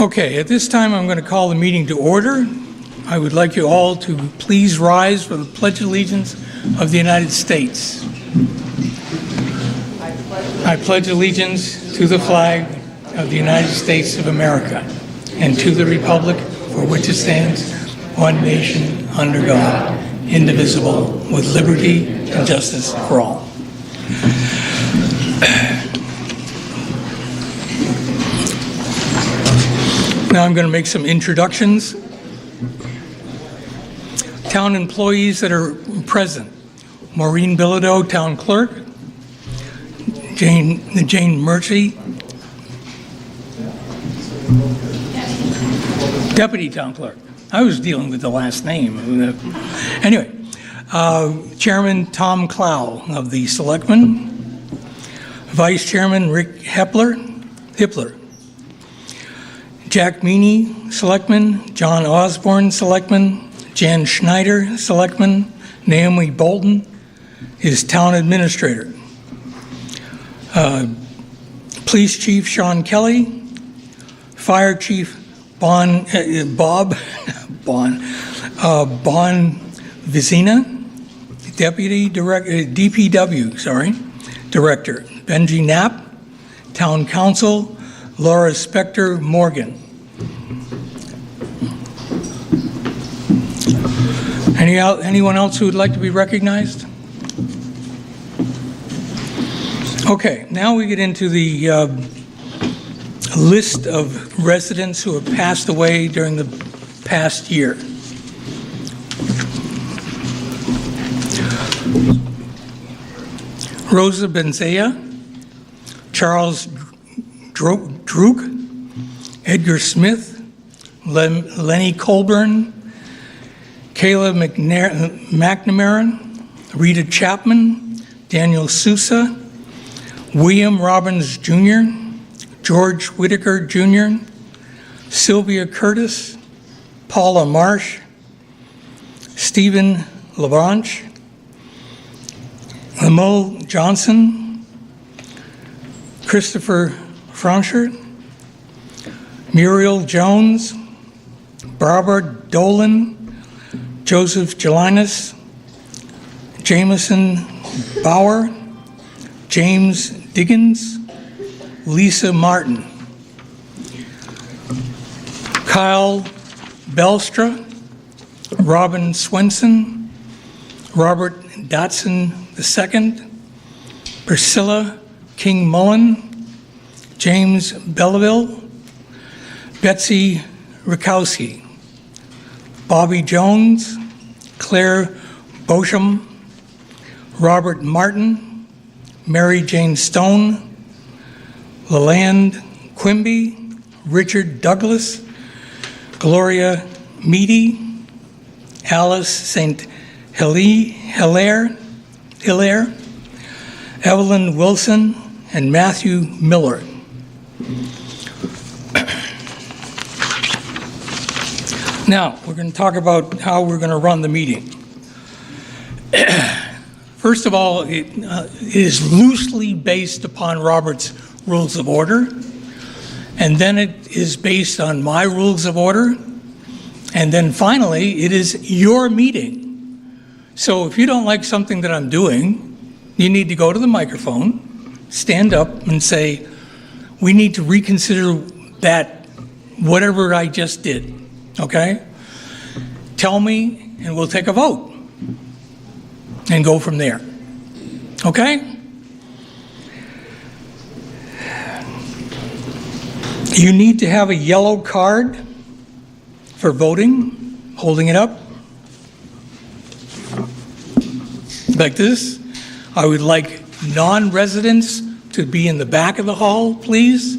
Okay, at this time I'm going to call the meeting to order. I would like you all to please rise for the Pledge of Allegiance of the United States. I pledge allegiance to the flag of the United States of America and to the republic for which it stands, one nation, under God, indivisible, with liberty and justice for all. Now I'm going to make some introductions. Town employees that are present: Maureen Bilodeau, Town Clerk; Jane Murphy, Deputy Town Clerk. I was dealing with the last name. Anyway, Chairman Tom Clow of the Selectmen, Vice Chairman Rick Hippler, Jack Meany, Selectman; John Osborne, Selectman; Jan Schneider, Selectman; Naomi Bolton is Town Administrator. Police Chief Sean Kelly, Fire Chief Bon Vizina, Deputy Director, DPW, Director Benji Knapp, Town Council Laura Spector Morgan. Anyone else who would like to be recognized? Okay, now we get into the list of residents who have passed away during the past year. Rosa Benzea, Charles Druk, Edgar Smith, Lenny Colburn, Kayla McNamara, Rita Chapman, Daniel Sousa, William Robbins Jr., George Whitaker Jr., Sylvia Curtis, Paula Marsh, Stephen LaBranche, Emil Johnson, Christopher Franchard, Muriel Jones, Barbara Dolan, Joseph Jelinas, Jameson Bauer, James Diggins, Lisa Martin, Kyle Belstra, Robin Swenson, Robert Dotson II, Priscilla King Mullen, James Belleville, Betsy Rakowski, Bobby Jones, Claire Bosham, Robert Martin, Mary Jane Stone, Leland Quimby, Richard Douglas, Gloria Meady, Alice St. Hilaire, Evelyn Wilson, and Matthew Miller. Now, we're going to talk about how we're going to run the meeting. First of all, it is loosely based upon Robert's Rules of Order, and then it is based on my Rules of Order, and then finally, it is your meeting. So if you don't like something that I'm doing, you need to go to the microphone, stand up, and say, we need to reconsider that, whatever I just did. Okay? Tell me, and we'll take a vote and go from there. Okay? You need to have a yellow card for voting, holding it up like this. I would like non-residents to be in the back of the hall, please.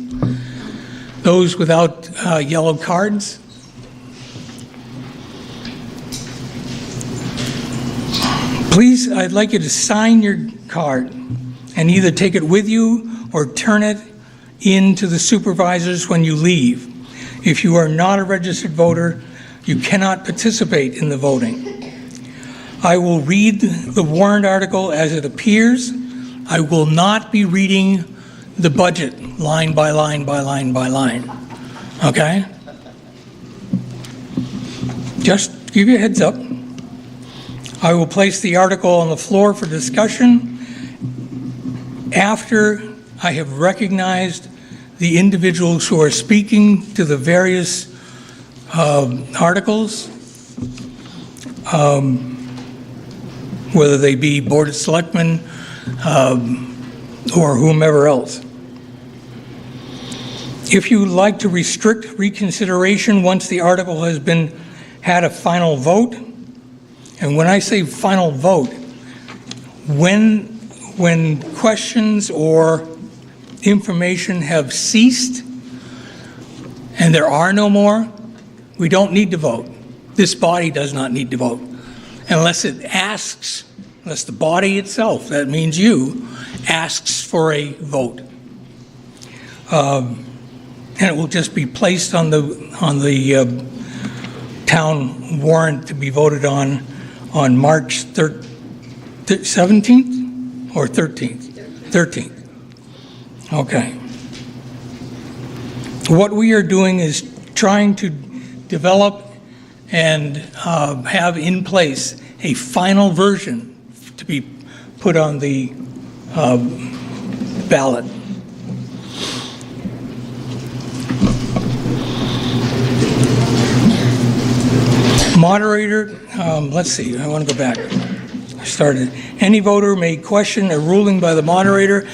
Those without yellow cards. Please, I'd like you to sign your card and either take it with you or turn it in to the supervisors when you leave. If you are not a registered voter, you cannot participate in the voting. I will read the warrant article as it appears. I will not be reading the budget line by line by line by line. Okay? Just give you a heads up. I will place the article on the floor for discussion after I have recognized the individuals who are speaking to the various articles, whether they be Board of Selectmen or whomever else. If you would like to restrict reconsideration once the article has had a final vote, and when I say final vote, when questions or information have ceased and there are no more, we don't need to vote. This body does not need to vote. Unless it asks, unless the body itself, that means you, asks for a vote. And it will just be placed on the town warrant to be voted on March 17th or 13th? 13th. Okay. What we are doing is trying to develop and have in place a final version to be put on the ballot. Moderator, let's see, I want to go back. I started. Any voter may question a ruling by the moderator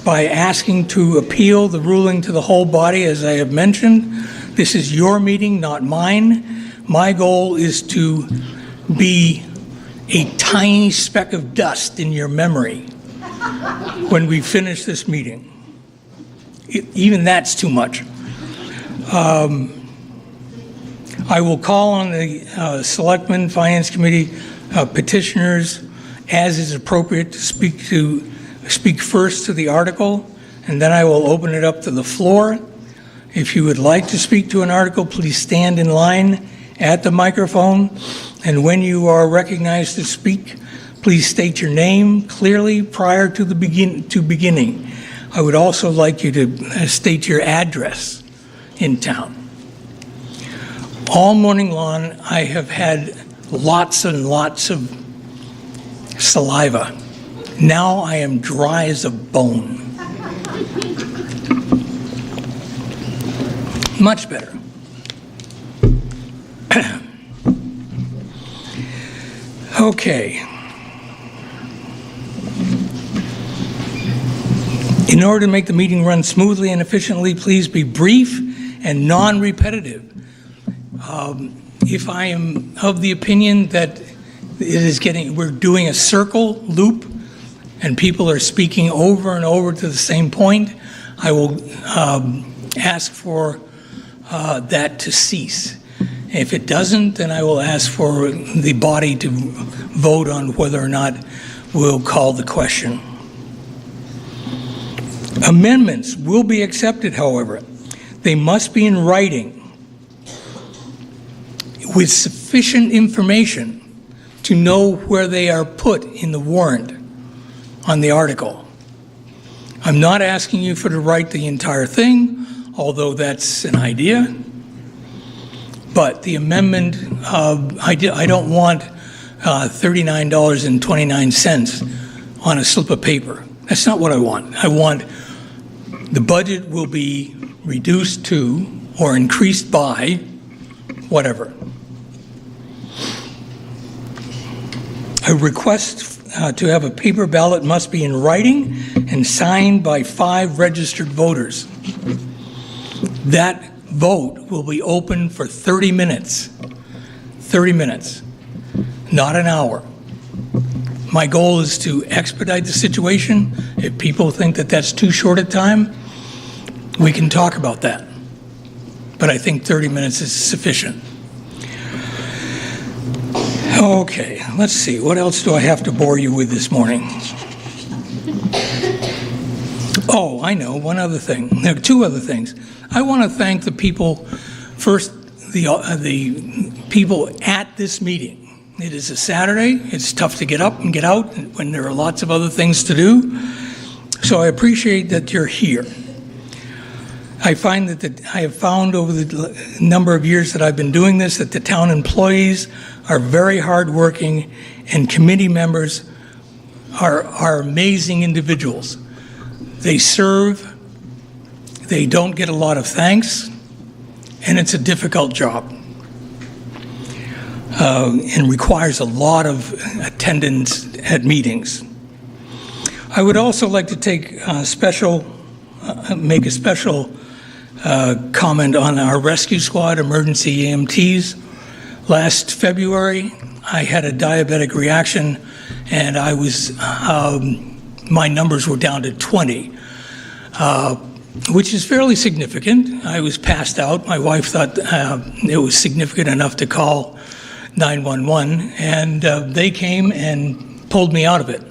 by asking to appeal the ruling to the whole body, as I have mentioned. This is your meeting, not mine. My goal is to be a tiny speck of dust in your memory when we finish this meeting. Even that's too much. I will call on the Selectmen, Finance Committee, petitioners, as is appropriate, to speak first to the article, and then I will open it up to the floor. If you would like to speak to an article, please stand in line at the microphone, and when you are recognized to speak, please state your name clearly prior to beginning. I would also like you to state your address in town. All morning long, I have had lots and lots of saliva. Now I am dry as a bone. Much better. Okay. In order to make the meeting run smoothly and efficiently, please be brief and non-repetitive. If I am of the opinion that we're doing a circle loop and people are speaking over and over to the same point, I will ask for that to cease. If it doesn't, then I will ask for the body to vote on whether or not we'll call the question. Amendments will be accepted, however. They must be in writing with sufficient information to know where they are put in the warrant on the article. I'm not asking you to write the entire thing, although that's an idea. But the amendment, I don't want $39.29 on a slip of paper. That's not what I want. I want the budget will be reduced to or increased by whatever. A request to have a paper ballot must be in writing and signed by 5 registered voters. That vote will be open for 30 minutes. 30 minutes, not an hour. My goal is to expedite the situation. If people think that that's too short a time, we can talk about that. But I think 30 minutes is sufficient. Okay, let's see. What else do I have to bore you with this morning? Oh, I know, one other thing. There are 2 other things. I want to thank the people, first, the people at this meeting. It is a Saturday. It's tough to get up and get out when there are lots of other things to do. So I appreciate that you're here. I find that I have found over the number of years that I've been doing this that the town employees are very hardworking, and committee members are amazing individuals. They serve, they don't get a lot of thanks, and it's a difficult job. And requires a lot of attendance at meetings. I would also like to make a special comment on our rescue squad emergency EMTs. Last February, I had a diabetic reaction, and I was my numbers were down to 20, which is fairly significant. I was passed out. My wife thought it was significant enough to call 911, and they came and pulled me out of it.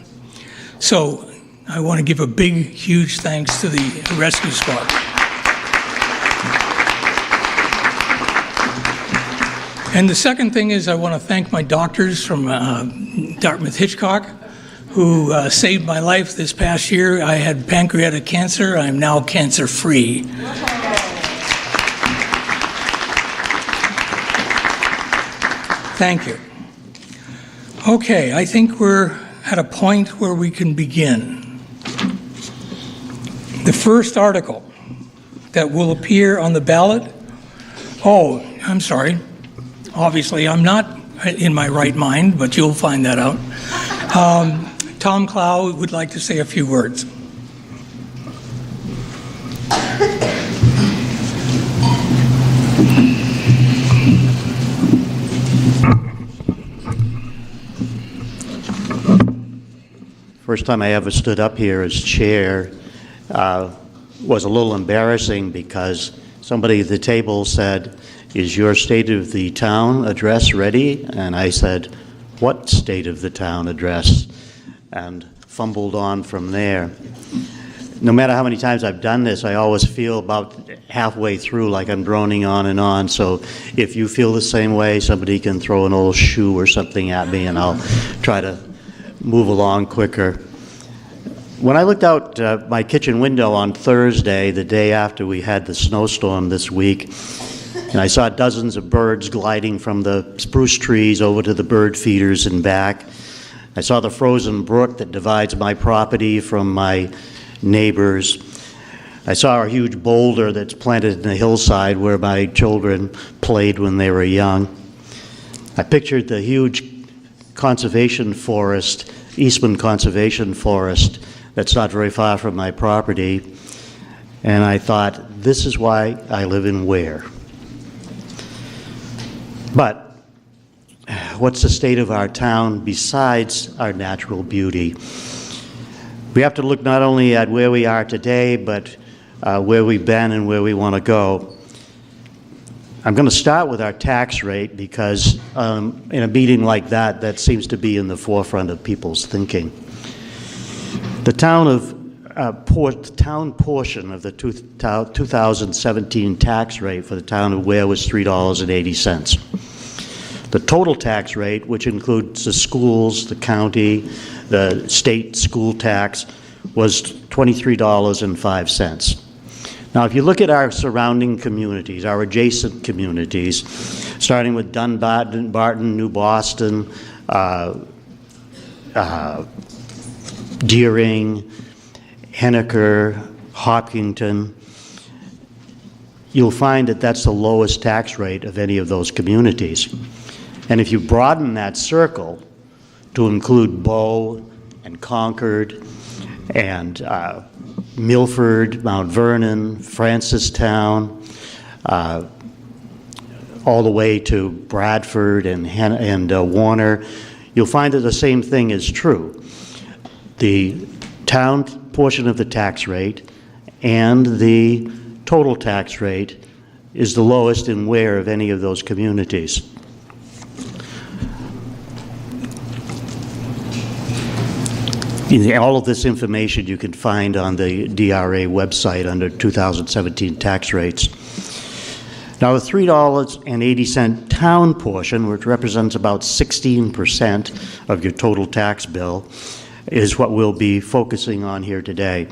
So I want to give a big, huge thanks to the rescue squad. And the second thing is I want to thank my doctors from Dartmouth Hitchcock, who saved my life this past year. I had pancreatic cancer. I'm now cancer-free. Thank you. Okay, I think we're at a point where we can begin. The first article that will appear on the ballot, I'm sorry. Obviously, I'm not in my right mind, but you'll find that out. Tom Clow would like to say a few words. First time I ever stood up here as chair was a little embarrassing because somebody at the table said, "Is your State of the Town address ready?" And I said, "What State of the Town address?" And fumbled on from there. No matter how many times I've done this, I always feel about halfway through like I'm droning on and on. So if you feel the same way, somebody can throw an old shoe or something at me and I'll try to move along quicker. When I looked out my kitchen window on Thursday, the day after we had the snowstorm this week, and I saw dozens of birds gliding from the spruce trees over to the bird feeders and back. I saw the frozen brook that divides my property from my neighbors. I saw a huge boulder that's planted in the hillside where my children played when they were young. I pictured the huge conservation forest, Eastman Conservation Forest, that's not very far from my property, and I thought, this is why I live in Weare. But what's the state of our town besides our natural beauty? We have to look not only at where we are today, but where we've been and where we want to go. I'm going to start with our tax rate because in a meeting like that, that seems to be in the forefront of people's thinking. The town portion of the 2017 tax rate for the town of Weare was $3.80. The total tax rate, which includes the schools, the county, the state school tax, was $23.05. Now, if you look at our surrounding communities, our adjacent communities, starting with Dunbarton, Barton, New Boston, Deering, Henniker, Hopkinton, you'll find that that's the lowest tax rate of any of those communities. And if you broaden that circle to include Bow and Concord and Milford, Mount Vernon, Francistown, all the way to Bradford and Warner, you'll find that the same thing is true. The town portion of the tax rate and the total tax rate is the lowest in Weare of any of those communities. All of this information you can find on the DRA website under 2017 tax rates. Now the $3.80 town portion, which represents about 16% of your total tax bill, is what we'll be focusing on here today.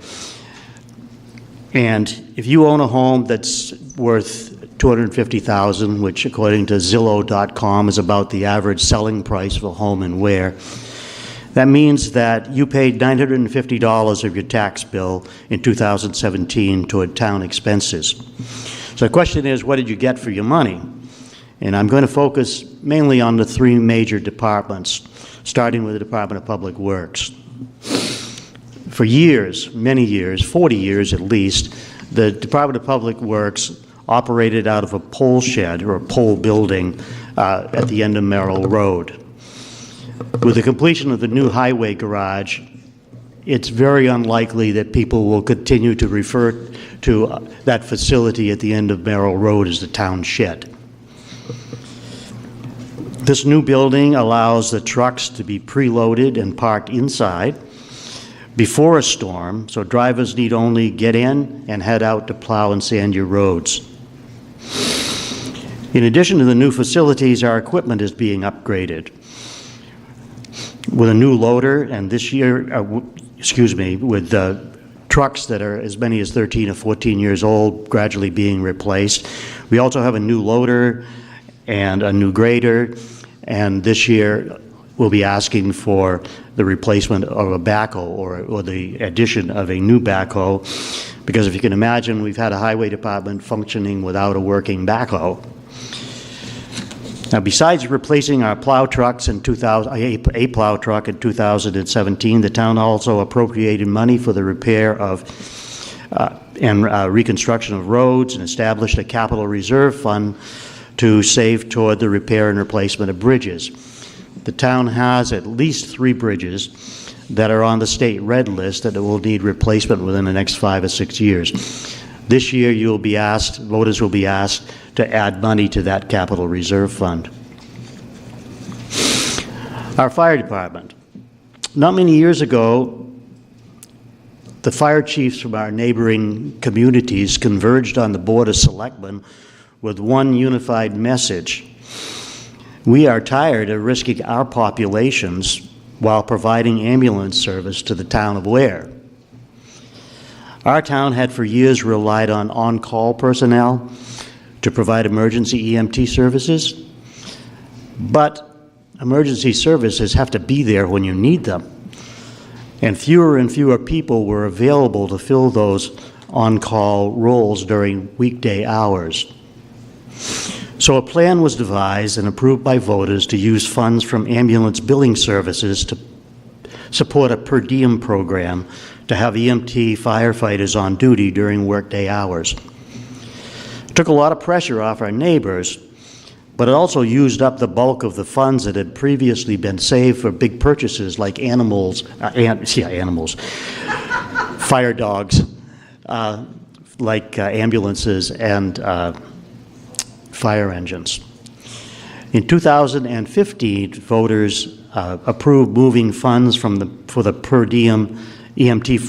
And if you own a home that's worth $250,000, which according to Zillow.com is about the average selling price of a home in Weare, that means that you paid $950 of your tax bill in 2017 toward town expenses. So the question is, what did you get for your money? And I'm going to focus mainly on the three major departments, starting with the Department of Public Works. For years, many years, 40 years at least, the Department of Public Works operated out of a pole shed or a pole building at the end of Merrill Road. With the completion of the new highway garage, it's very unlikely that people will continue to refer to that facility at the end of Merrill Road as the town shed. This new building allows the trucks to be preloaded and parked inside before a storm, so drivers need only get in and head out to plow and sand your roads. In addition to the new facilities, our equipment is being upgraded with a new loader, and this year, with trucks that are as many as 13 or 14 years old gradually being replaced. We also have a new loader and a new grader, and this year we'll be asking for the replacement of a backhoe or the addition of a new backhoe, because if you can imagine, we've had a highway department functioning without a working backhoe. Now, besides replacing our plow trucks in a plow truck in 2017, the town also appropriated money for the repair of and reconstruction of roads and established a capital reserve fund to save toward the repair and replacement of bridges. The town has at least 3 bridges that are on the state red list that will need replacement within the next 5 or 6 years. This year, voters will be asked to add money to that capital reserve fund. Our fire department. Not many years ago, the fire chiefs from our neighboring communities converged on the Board of Selectmen with one unified message. We are tired of risking our populations while providing ambulance service to the town of Weare. Our town had for years relied on on-call personnel to provide emergency EMT services, but emergency services have to be there when you need them, and fewer people were available to fill those on-call roles during weekday hours. So a plan was devised and approved by voters to use funds from ambulance billing services to support a per diem program to have EMT firefighters on duty during workday hours. It took a lot of pressure off our neighbors, but it also used up the bulk of the funds that had previously been saved for big purchases like fire dogs, like ambulances and fire engines. In 2015, voters approved moving funds for the per diem EMT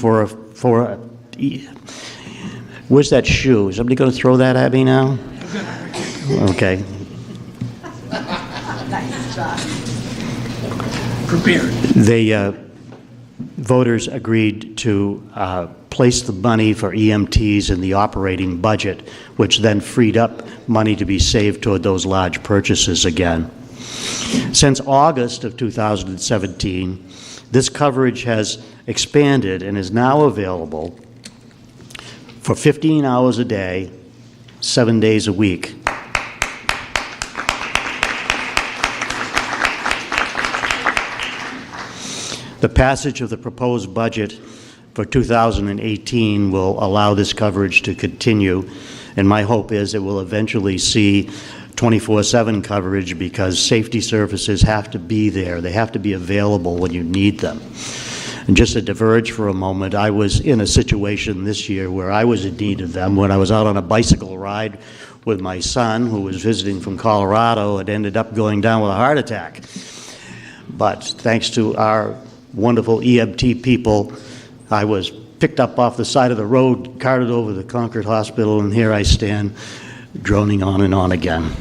where's that shoe? Is somebody going to throw that at me now? Okay. Prepared. Voters agreed to place the money for EMTs in the operating budget, which then freed up money to be saved toward those large purchases again. Since August of 2017, this coverage has expanded and is now available for 15 hours a day, 7 days a week. The passage of the proposed budget for 2018 will allow this coverage to continue, and my hope is it will eventually see 24/7 coverage, because safety services have to be there. They have to be available when you need them. And just to diverge for a moment, I was in a situation this year where I was in need of them when I was out on a bicycle ride with my son, who was visiting from Colorado and ended up going down with a heart attack. But thanks to our wonderful EMT people, I was picked up off the side of the road, carted over to the Concord Hospital, and here I stand, droning on and on again.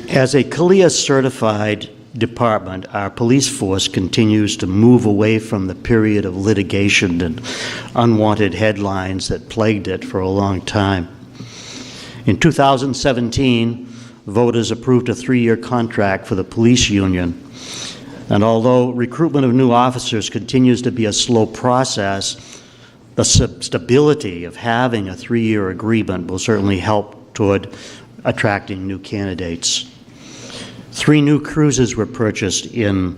As a CLIA certified department, our police force continues to move away from the period of litigation and unwanted headlines that plagued it for a long time. In 2017, voters approved a 3-year contract for the police union. And although recruitment of new officers continues to be a slow process, the stability of having a 3-year agreement will certainly help toward attracting new candidates. 3 new cruisers were purchased in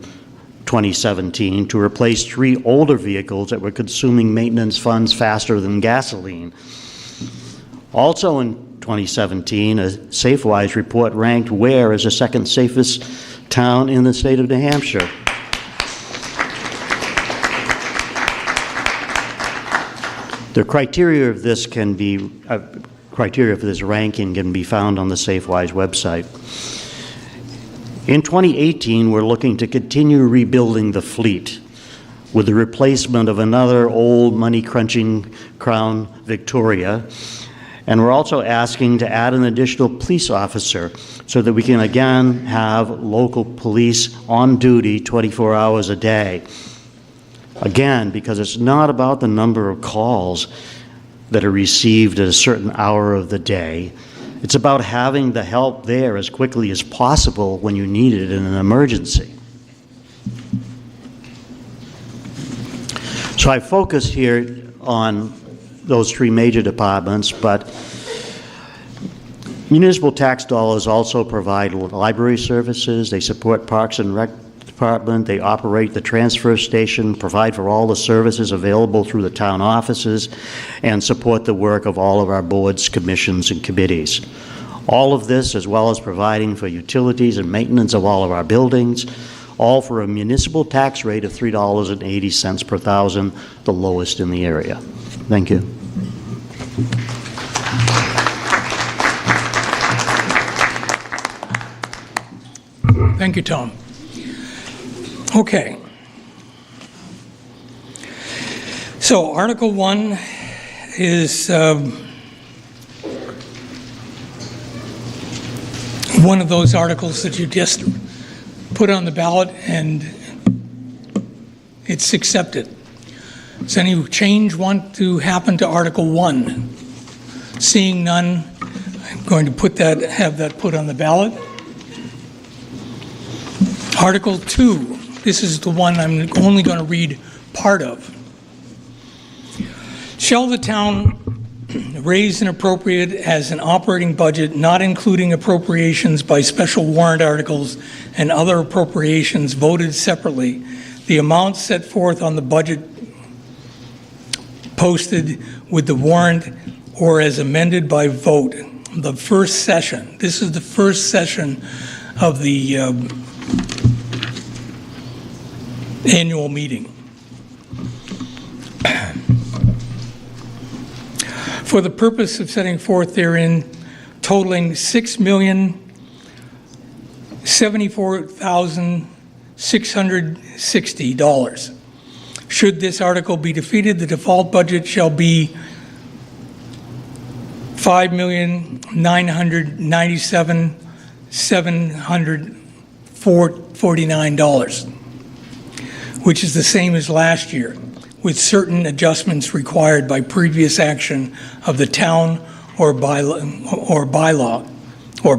2017 to replace 3 older vehicles that were consuming maintenance funds faster than gasoline. Also in 2017, a SafeWise report ranked Weare as the 2nd safest town in the state of New Hampshire. The criteria of this can be criteria for this ranking can be found on the SafeWise website. In 2018, we're looking to continue rebuilding the fleet with the replacement of another old money-crunching Crown Victoria. And we're also asking to add an additional police officer so that we can again have local police on duty 24 hours a day. Again, because it's not about the number of calls that are received at a certain hour of the day. It's about having the help there as quickly as possible when you need it in an emergency. So I focus here on those 3 major departments, but municipal tax dollars also provide library services. They support Parks and Rec Department. They operate the transfer station, provide for all the services available through the town offices, and support the work of all of our boards, commissions, and committees. All of this, as well as providing for utilities and maintenance of all of our buildings, all for a municipal tax rate of $3.80 per thousand, the lowest in the area. Thank you. Thank you, Tom. Okay. So Article 1 is one of those articles that you just put on the ballot and it's accepted. Does any change want to happen to Article 1? Seeing none, I'm going to have that put on the ballot. Article 2, this is the one I'm only going to read part of. Shall the town raise and appropriate as an operating budget, not including appropriations by special warrant articles and other appropriations voted separately, the amounts set forth on the budget posted with the warrant or as amended by vote? The first session. This is the first session of the annual meeting. For the purpose of setting forth therein, totaling $6,074,660. Should this article be defeated, the default budget shall be $5,997,749, which is the same as last year, with certain adjustments required by previous action of the town or by law, or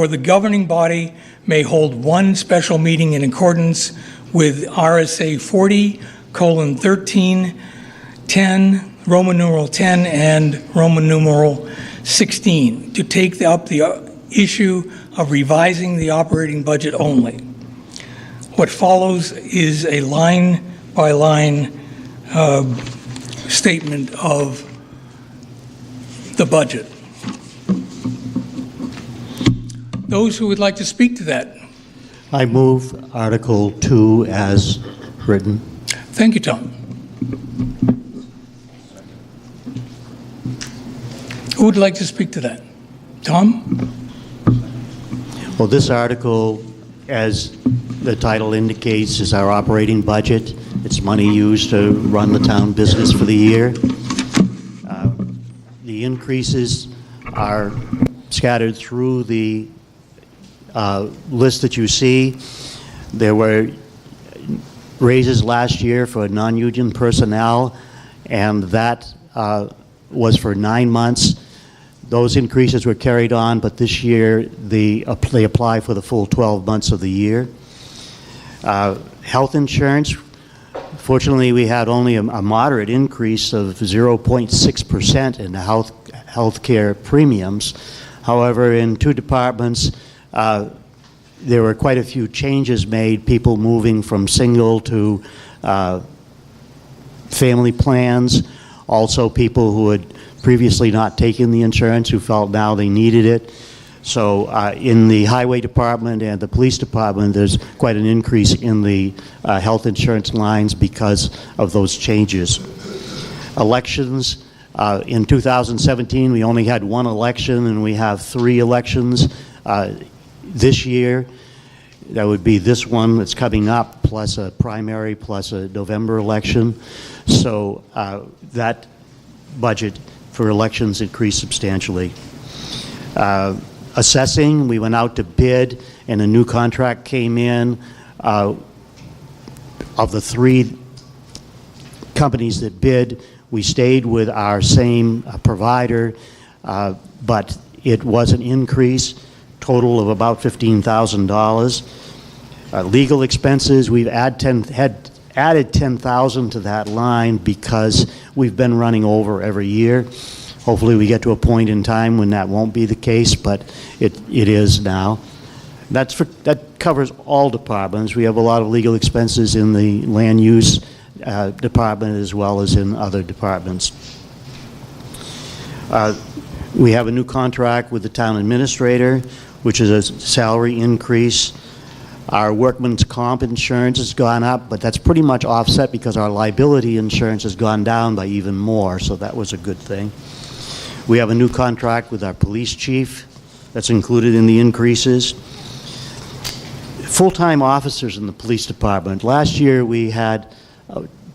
the governing body may hold one special meeting in accordance with RSA 40:13, Roman numeral 10, and Roman numeral 16 to take up the issue of revising the operating budget only. What follows is a line-by-line statement of the budget. Those who would like to speak to that? I move Article 2 as written. Thank you, Tom. Who would like to speak to that? Tom? Well, this article, as the title indicates, is our operating budget. It's money used to run the town business for the year. The increases are scattered through the list that you see, there were raises last year for non-union personnel, and that was for 9 months. Those increases were carried on, but this year they apply for the full 12 months of the year. Health insurance, fortunately, we had only a moderate increase of 0.6% in the health care premiums. However, in 2 departments, there were quite a few changes made, people moving from single to family plans, also people who had previously not taken the insurance who felt now they needed it. So in the highway department and the police department, there's quite an increase in the health insurance lines because of those changes. Elections, in 2017, we only had 1 election, and we have 3 elections this year. That would be this one that's coming up, plus a primary, plus a November election. So that budget for elections increased substantially. Assessing, we went out to bid, and a new contract came in. Of the 3 companies that bid, we stayed with our same provider, but it was an increase, total of about $15,000. Legal expenses, we've added $10,000 to that line because we've been running over every year. Hopefully we get to a point in time when that won't be the case, but it is now. That covers all departments. We have a lot of legal expenses in the land use department as well as in other departments. We have a new contract with the town administrator, which is a salary increase. Our workman's comp insurance has gone up, but that's pretty much offset because our liability insurance has gone down by even more, so that was a good thing. We have a new contract with our police chief that's included in the increases. Full-time officers in the police department. Last year we had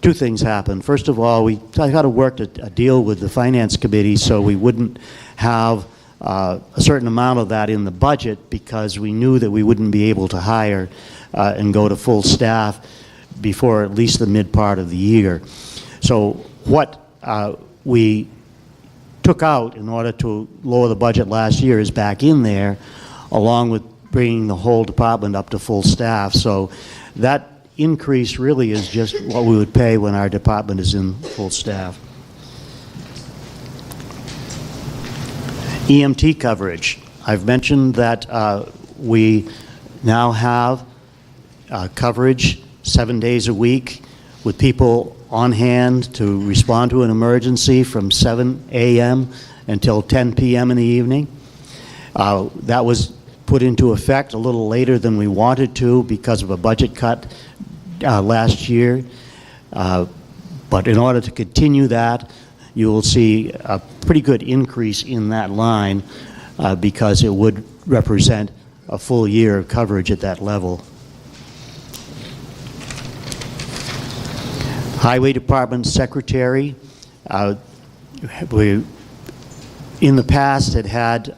2 things happen. First of all, we got to work a deal with the finance committee so we wouldn't have a certain amount of that in the budget because we knew that we wouldn't be able to hire and go to full staff before at least the mid part of the year. So what we took out in order to lower the budget last year is back in there, along with bringing the whole department up to full staff. So that increase really is just what we would pay when our department is in full staff. EMT coverage. I've mentioned that we now have coverage 7 days a week with people on hand to respond to an emergency from 7 a.m. until 10 p.m. in the evening. That was put into effect a little later than we wanted to because of a budget cut last year. But in order to continue that, you will see a pretty good increase in that line because it would represent a full year of coverage at that level. Highway Department Secretary, we in the past had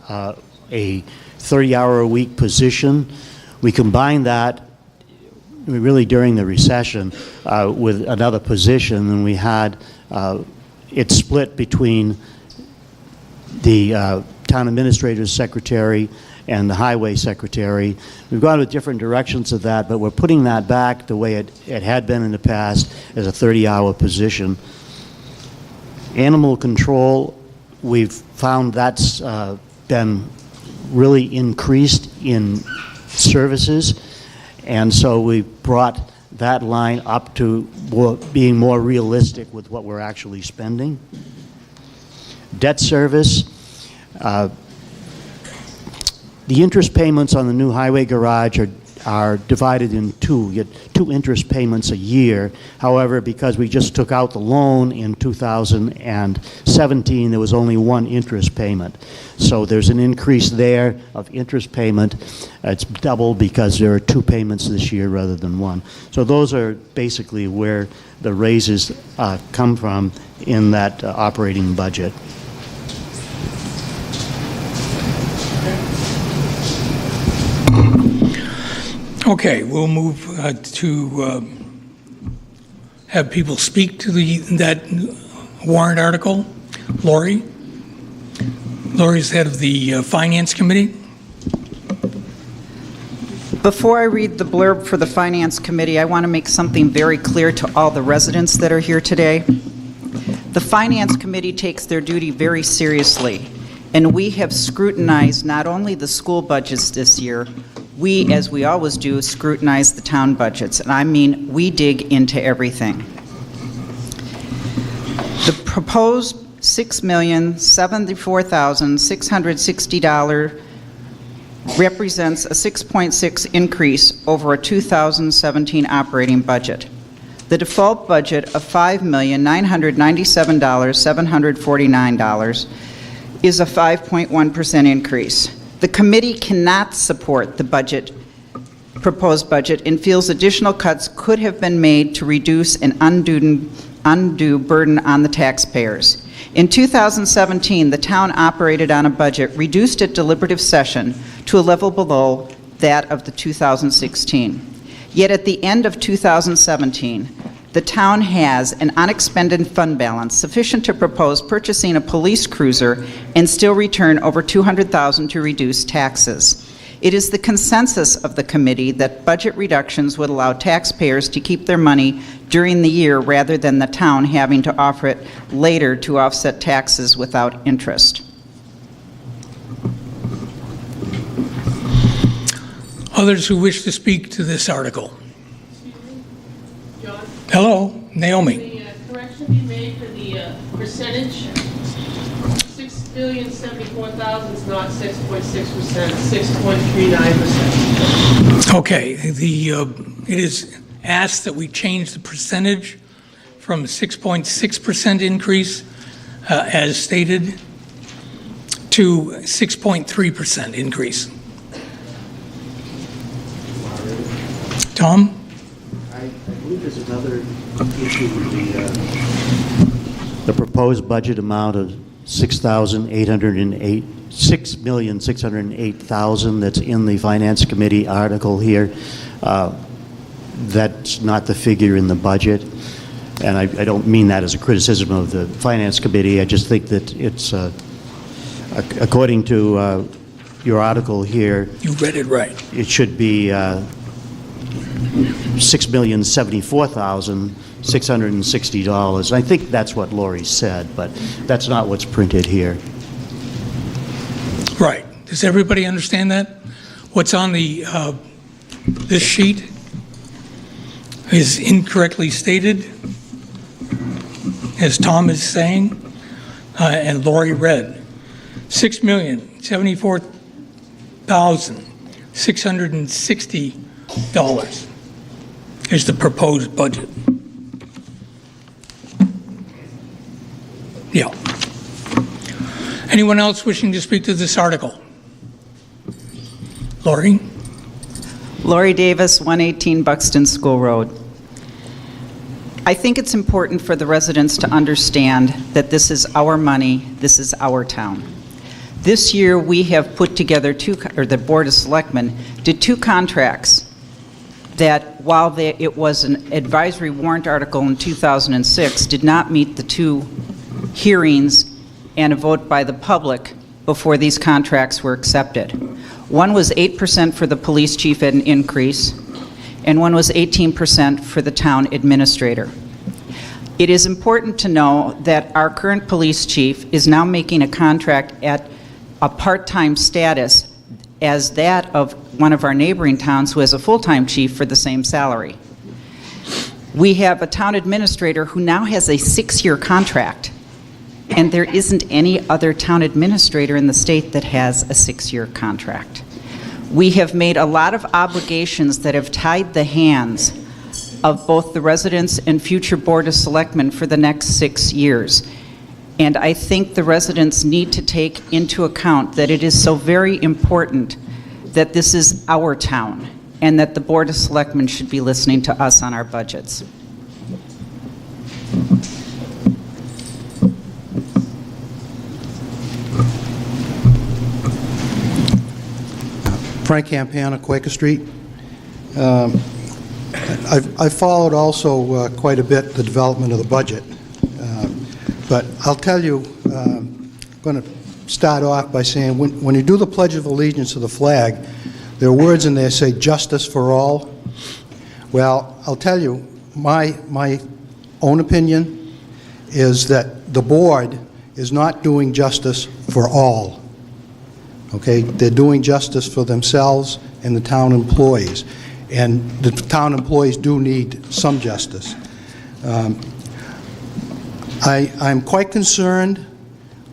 a 30-hour-a-week position. We combined that really during the recession with another position, and we had it split between the town administrator's secretary and the highway secretary. We've gone with different directions of that, but we're putting that back the way it had been in the past as a 30-hour position. Animal control, we've found that's been really increased in services, and so we brought that line up to being more realistic with what we're actually spending. Debt service, the interest payments on the new highway garage are divided in 2. You get 2 interest payments a year. However, because we just took out the loan in 2017, there was only 1 interest payment. So there's an increase there of interest payment. It's double because there are 2 payments this year rather than 1. So those are basically where the raises come from in that operating budget. Okay, we'll move to have people speak to that warrant article. Lori? Lori's head of the Finance Committee. Before I read the blurb for the Finance Committee, I want to make something very clear to all the residents that are here today. The Finance Committee takes their duty very seriously, and we have scrutinized not only the school budgets this year, we, as we always do, scrutinize the town budgets, and I mean we dig into everything. The proposed $6,074,660 represents a 6.6 increase over a 2017 operating budget. The default budget of $5,997,749 is a 5.1% increase. The committee cannot support the proposed budget and feels additional cuts could have been made to reduce an undue burden on the taxpayers. In 2017, the town operated on a budget reduced at deliberative session to a level below that of the 2016. Yet at the end of 2017, the town has an unexpended fund balance sufficient to propose purchasing a police cruiser and still return over $200,000 to reduce taxes. It is the consensus of the committee that budget reductions would allow taxpayers to keep their money during the year rather than the town having to offer it later to offset taxes without interest. Others who wish to speak to this article? John, Hello, Naomi. the correction be made for the percentage? $6,074,000 is not 6.6%, 6.39%. Okay, it is asked that we change the percentage from 6.6% increase, as stated, to 6.3% increase. Tom? I believe there's another issue with the proposed budget amount of $6,608,000 that's in the Finance Committee article here. That's not the figure in the budget, and I don't mean that as a criticism of the Finance Committee. I just think that it's, according to your article here, You read it right. it should be $6,074,660. I think that's what Lori said, but that's not what's printed here. Right. Does everybody understand that? What's on this sheet is incorrectly stated, as Tom is saying, and Lori read. $6,074,660 is the proposed budget. Yeah. Anyone else wishing to speak to this article? Lori? Lori Davis, 118 Buxton School Road. I think it's important for the residents to understand that this is our money, this is our town. This year we have put together the Board of Selectmen did two contracts that, while it was an advisory warrant article in 2006, did not meet the two hearings and a vote by the public before these contracts were accepted. One was 8% for the police chief at an increase, and one was 18% for the town administrator. It is important to know that our current police chief is now making a contract at a part-time status as that of one of our neighboring towns who has a full-time chief for the same salary. We have a town administrator who now has a 6-year contract, and there isn't any other town administrator in the state that has a 6-year contract. We have made a lot of obligations that have tied the hands of both the residents and future Board of Selectmen for the next 6 years. And I think the residents need to take into account that it is so very important that this is our town and that the Board of Selectmen should be listening to us on our budgets. Frank Campana, Quaker Street. I've followed also quite a bit the development of the budget, but I'll tell you, I'm going to start off by saying when you do the Pledge of Allegiance to the flag, there are words in there that say justice for all. Well, I'll tell you, my own opinion is that the board is not doing justice for all. Okay? They're doing justice for themselves and the town employees. And the town employees do need some justice. I'm quite concerned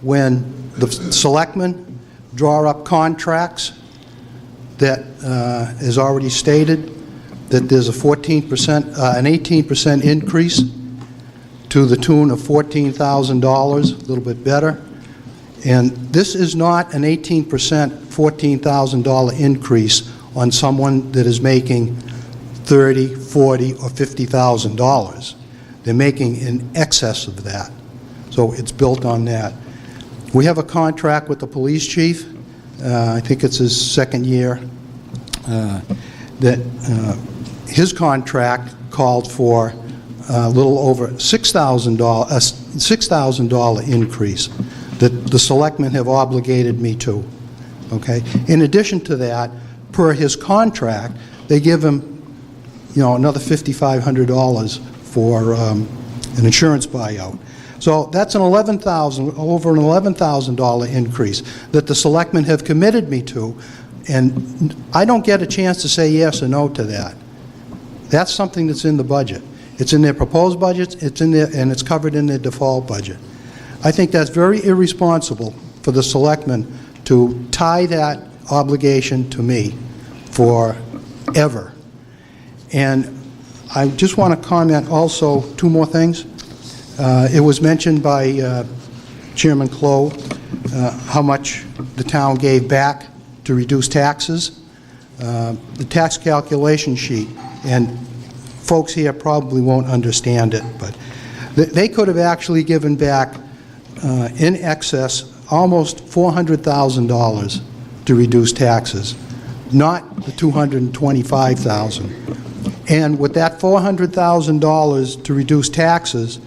when the selectmen draw up contracts that is already stated that there's a 14%, an 18% increase to the tune of $14,000, a little bit better. And this is not an 18%, $14,000 increase on someone that is making $30,000, $40,000, or $50,000. They're making in excess of that. So it's built on that. We have a contract with the police chief. I think it's his second year. His contract called for a little over $6,000 increase that the selectmen have obligated me to. Okay. In addition to that, per his contract, they give him, another $5,500 for an insurance buyout. So that's over an $11,000 increase that the selectmen have committed me to, and I don't get a chance to say yes or no to that. That's something that's in the budget. It's in their proposed budgets, it's in there, and it's covered in their default budget. I think that's very irresponsible for the selectmen to tie that obligation to me forever. And I just want to comment also two more things. It was mentioned by Chairman Clow how much the town gave back to reduce taxes. The tax calculation sheet, and folks here probably won't understand it, but they could have actually given back in excess almost $400,000 to reduce taxes, not the $225,000. And with that $400,000 to reduce taxes,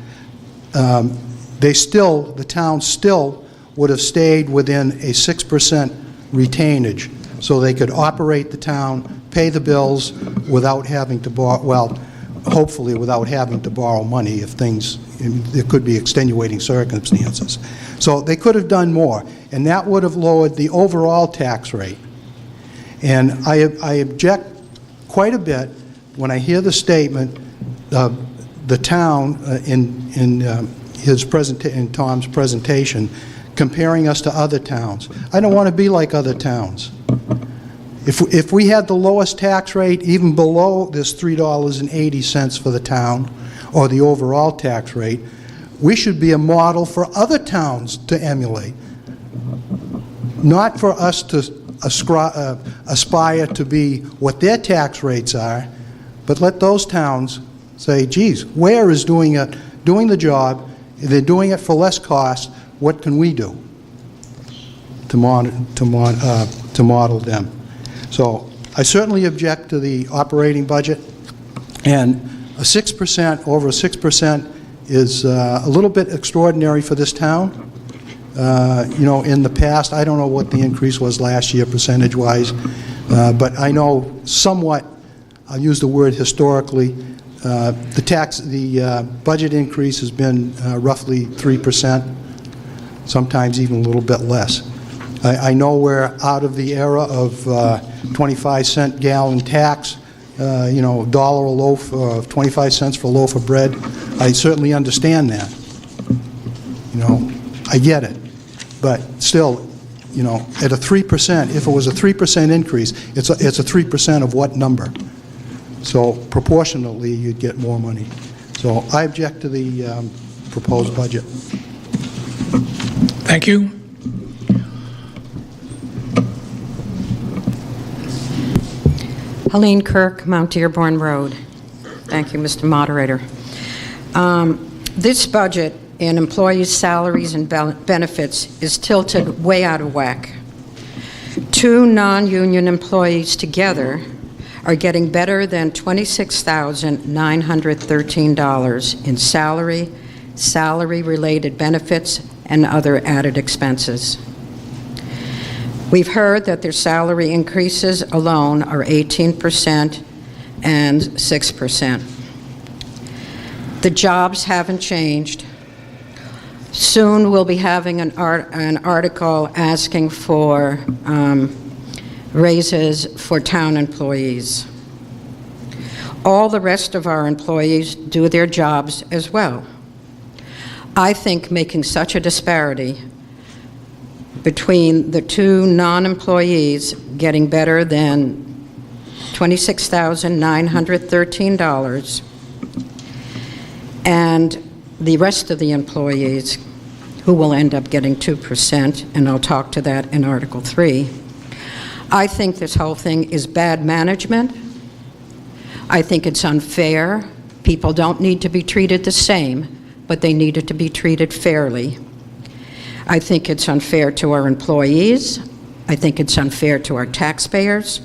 the town still would have stayed within a 6% retainage, so they could operate the town, pay the bills without having to borrow, well, hopefully without having to borrow money if there could be extenuating circumstances. So they could have done more, and that would have lowered the overall tax rate. And I object quite a bit when I hear the statement of the town in Tom's presentation comparing us to other towns. I don't want to be like other towns. If we had the lowest tax rate, even below this $3.80 for the town, or the overall tax rate, we should be a model for other towns to emulate. Not for us to aspire to be what their tax rates are, but let those towns say, geez, Weare is doing the job, they're doing it for less cost, what can we do to model them? So I certainly object to the operating budget, and over a 6% is a little bit extraordinary for this town. In the past, I don't know what the increase was last year percentage-wise, but I know somewhat, I'll use the word historically, the budget increase has been roughly 3%, sometimes even a little bit less. I know we're out of the era of 25-cent gallon tax, $1 a loaf, 25 cents for a loaf of bread. I certainly understand that. I get it. But still, at a 3%, if it was a 3% increase, it's a 3% of what number? So proportionally, you'd get more money. So I object to the proposed budget. Thank you. Helene Kirk, Mount Dearborn Road. Thank you, Mr. Moderator. This budget in employees' salaries and benefits is tilted way out of whack. Two non-union employees together are getting better than $26,913 in salary-related benefits, and other added expenses. We've heard that their salary increases alone are 18% and 6%. The jobs haven't changed. Soon we'll be having an article asking for raises for town employees. All the rest of our employees do their jobs as well. I think making such a disparity between the two non-employees getting better than $26,913 and the rest of the employees who will end up getting 2%, and I'll talk to that in Article 3. I think this whole thing is bad management. I think it's unfair. People don't need to be treated the same, but they needed to be treated fairly. I think it's unfair to our employees. I think it's unfair to our taxpayers.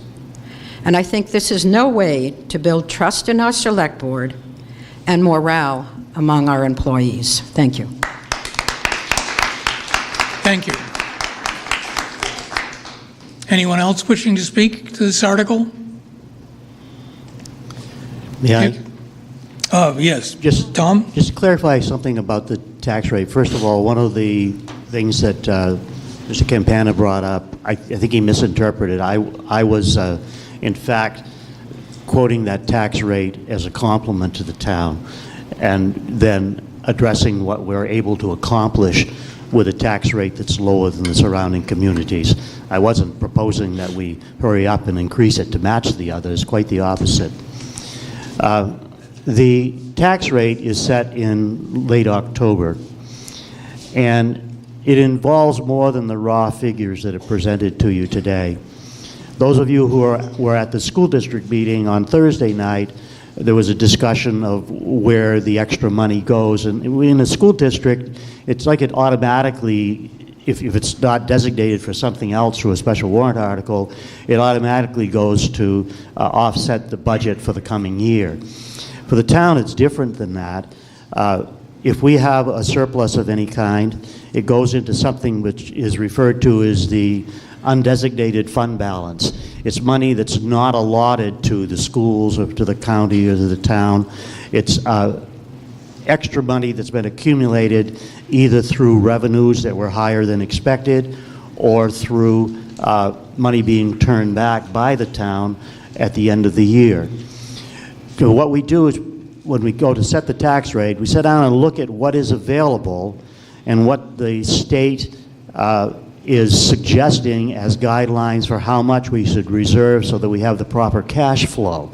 And I think this is no way to build trust in our Select Board and morale among our employees. Thank you. Thank you. Anyone else wishing to speak to this article? May I? Yes. Just Tom? Just to clarify something about the tax rate. First of all, one of the things that Mr. Campana brought up, I think he misinterpreted. I was, in fact, quoting that tax rate as a compliment to the town, and then addressing what we're able to accomplish with a tax rate that's lower than the surrounding communities. I wasn't proposing that we hurry up and increase it to match the others, quite the opposite. The tax rate is set in late October, and it involves more than the raw figures that are presented to you today. Those of you who were at the school district meeting on Thursday night, there was a discussion of where the extra money goes. And in a school district, it's like it automatically, if it's not designated for something else through a special warrant article, it automatically goes to offset the budget for the coming year. For the town, it's different than that. If we have a surplus of any kind, it goes into something which is referred to as the undesignated fund balance. It's money that's not allotted to the schools or to the county or to the town. It's extra money that's been accumulated either through revenues that were higher than expected or through money being turned back by the town at the end of the year. So what we do is when we go to set the tax rate, we sit down and look at what is available and what the state is suggesting as guidelines for how much we should reserve so that we have the proper cash flow.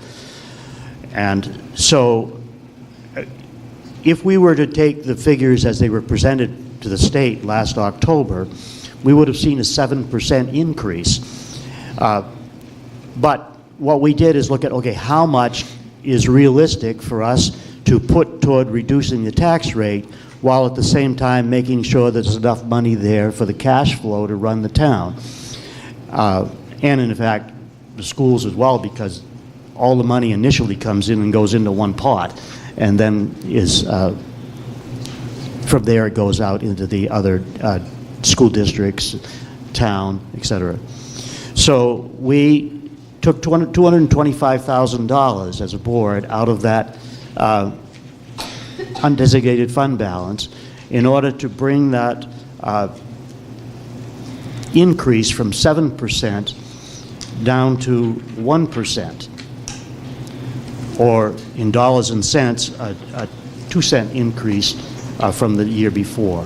And so if we were to take the figures as they were presented to the state last October, we would have seen a 7% increase. But what we did is look at, okay, how much is realistic for us to put toward reducing the tax rate while at the same time making sure there's enough money there for the cash flow to run the town. And in fact, the schools as well, because all the money initially comes in and goes into one pot, and then is, from there it goes out into the other school districts, town, etc. So we took $225,000 as a board out of that undesignated fund balance in order to bring that increase from 7% down to 1%, or in dollars and cents, a 2-cent increase from the year before.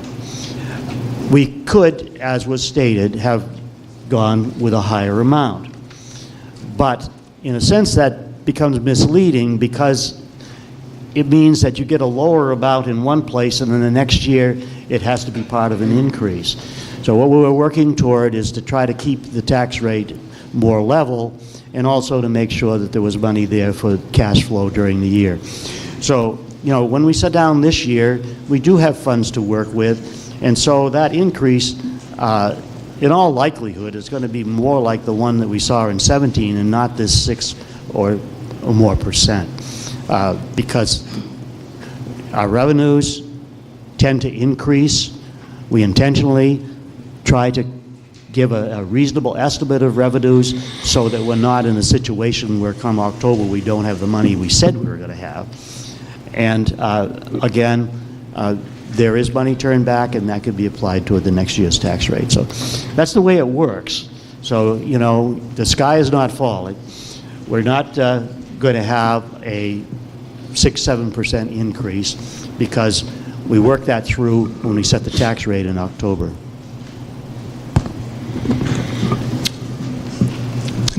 We could, as was stated, have gone with a higher amount. But in a sense that becomes misleading because it means that you get a lower amount in one place and then the next year it has to be part of an increase. So what we were working toward is to try to keep the tax rate more level and also to make sure that there was money there for cash flow during the year. So, you know, when we sat down this year, we do have funds to work with, and so that increase, in all likelihood, is going to be more like the one that we saw in 17 and not this or more percent, because our revenues tend to increase. We intentionally try to give a reasonable estimate of revenues so that we're not in a situation where come October we don't have the money we said we were going to have. And again, there is money turned back, and that could be applied toward the next year's tax rate. So that's the way it works. So, you know, the sky is not falling. We're not going to have a 6-7% increase because we worked that through when we set the tax rate in October.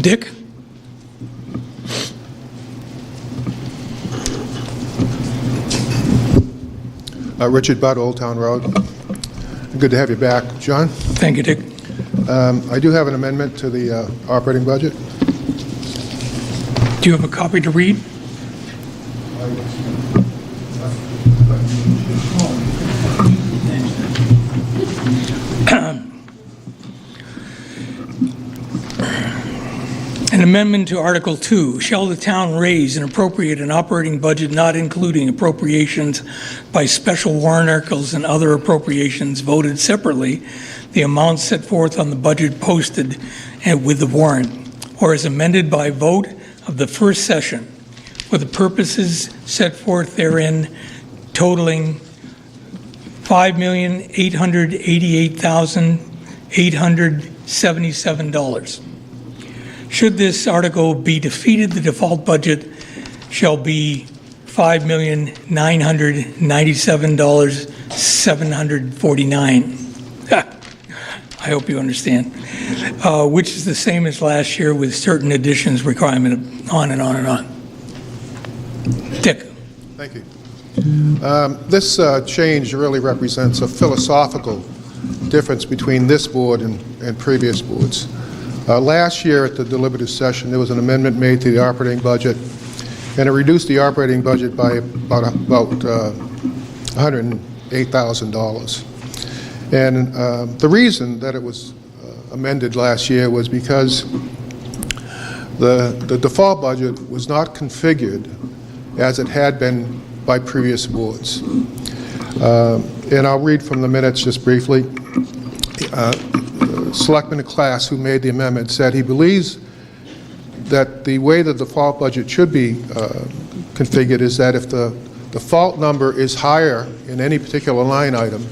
Dick? Richard Budd, Old Town Road. Good to have you back, John. Thank you, Dick. I do have an amendment to the operating budget. Do you have a copy to read? An amendment to Article 2. Shall the town raise and appropriate an operating budget not including appropriations by special warrant articles and other appropriations voted separately, the amounts set forth on the budget posted and with the warrant, or as amended by vote of the first session, for the purposes set forth therein, totaling $5,888,877. Should this article be defeated, the default budget shall be $5,997,749. I hope you understand. Which is the same as last year with certain additions, requirement, on and on and on. Dick? Thank you. This change really represents a philosophical difference between this board and previous boards. Last year at the deliberative session, there was an amendment made to the operating budget, and it reduced the operating budget by about $108,000. And the reason that it was amended last year was because the default budget was not configured as it had been by previous boards. And I'll read from the minutes just briefly. Selectman Class, who made the amendment, said he believes that the way the default budget should be configured is that if the default number is higher in any particular line item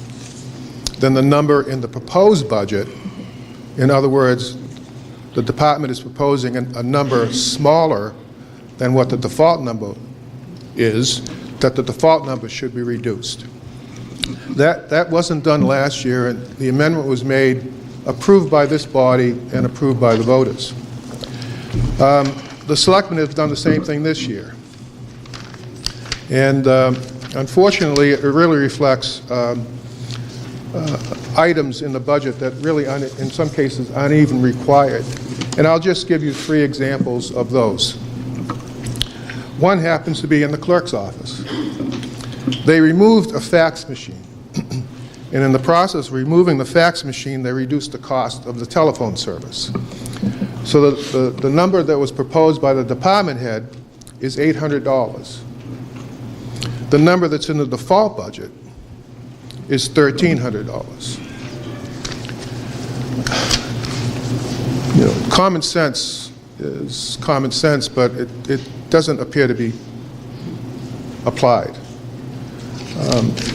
than the number in the proposed budget, in other words, the department is proposing a number smaller than what the default number is, that the default number should be reduced. That wasn't done last year, and the amendment was made, approved by this body and approved by the voters. The selectmen have done the same thing this year. And unfortunately, it really reflects items in the budget that really, in some cases, aren't even required. And I'll just give you 3 examples of those. One happens to be in the clerk's office. They removed a fax machine. And in the process of removing the fax machine, they reduced the cost of the telephone service. So the number that was proposed by the department head is $800. The number that's in the default budget is $1,300. You know, common sense is common sense, but it doesn't appear to be applied.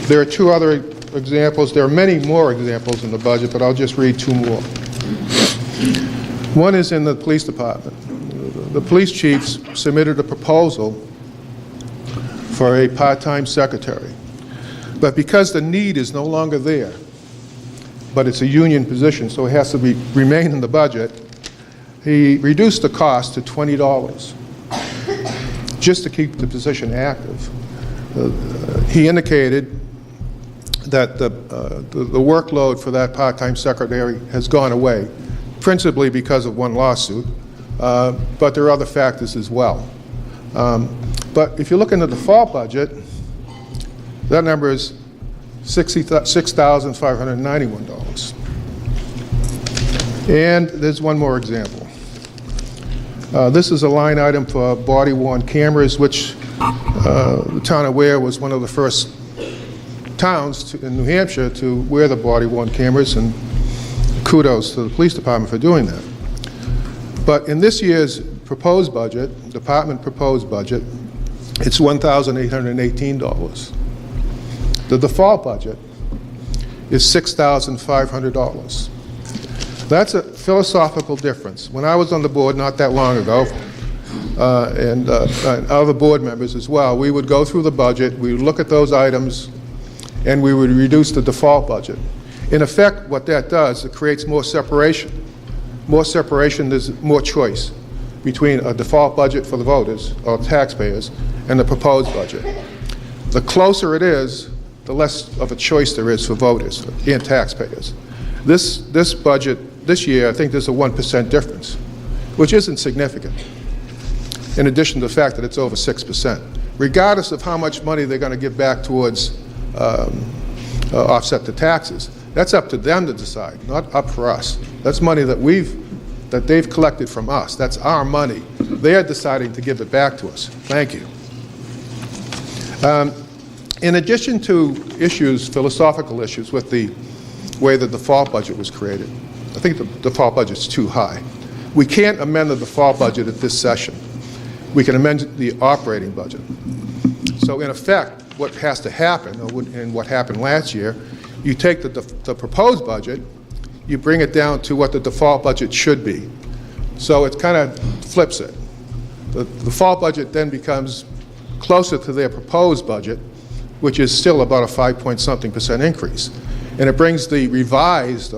There are 2 other examples. There are many more examples in the budget, but I'll just read 2 more. One is in the police department. The police chiefs submitted a proposal for a part-time secretary. But because the need is no longer there, but it's a union position, so it has to remain in the budget, he reduced the cost to $20 just to keep the position active. He indicated that the workload for that part-time secretary has gone away, principally because of one lawsuit, but there are other factors as well. But if you look in the default budget, that number is $6,591. And there's one more example. This is a line item for body-worn cameras, which the town of Weare was one of the first towns in New Hampshire to wear the body-worn cameras, and kudos to the police department for doing that. But in this year's proposed budget, department proposed budget, it's $1,818. The default budget is $6,500. That's a philosophical difference. When I was on the board not that long ago, and other board members as well, we would go through the budget, we would look at those items, and we would reduce the default budget. In effect, what that does, it creates more separation. More separation, there's more choice between a default budget for the voters, or taxpayers, and the proposed budget. The closer it is, the less of a choice there is for voters and taxpayers. This budget, this year, I think there's a 1% difference, which isn't significant, in addition to the fact that it's over 6%. Regardless of how much money they're going to give back towards offset the taxes, that's up to them to decide, not up for us. That's money that they've collected from us. That's our money. They are deciding to give it back to us. Thank you. In addition to issues, philosophical issues with the way the default budget was created, I think the default budget's too high. We can't amend the default budget at this session. We can amend the operating budget. So in effect, what has to happen, and what happened last year, you take the proposed budget, you bring it down to what the default budget should be. So it kind of flips it. The default budget then becomes closer to their proposed budget, which is still about a 5-point-something% increase. And it brings the revised,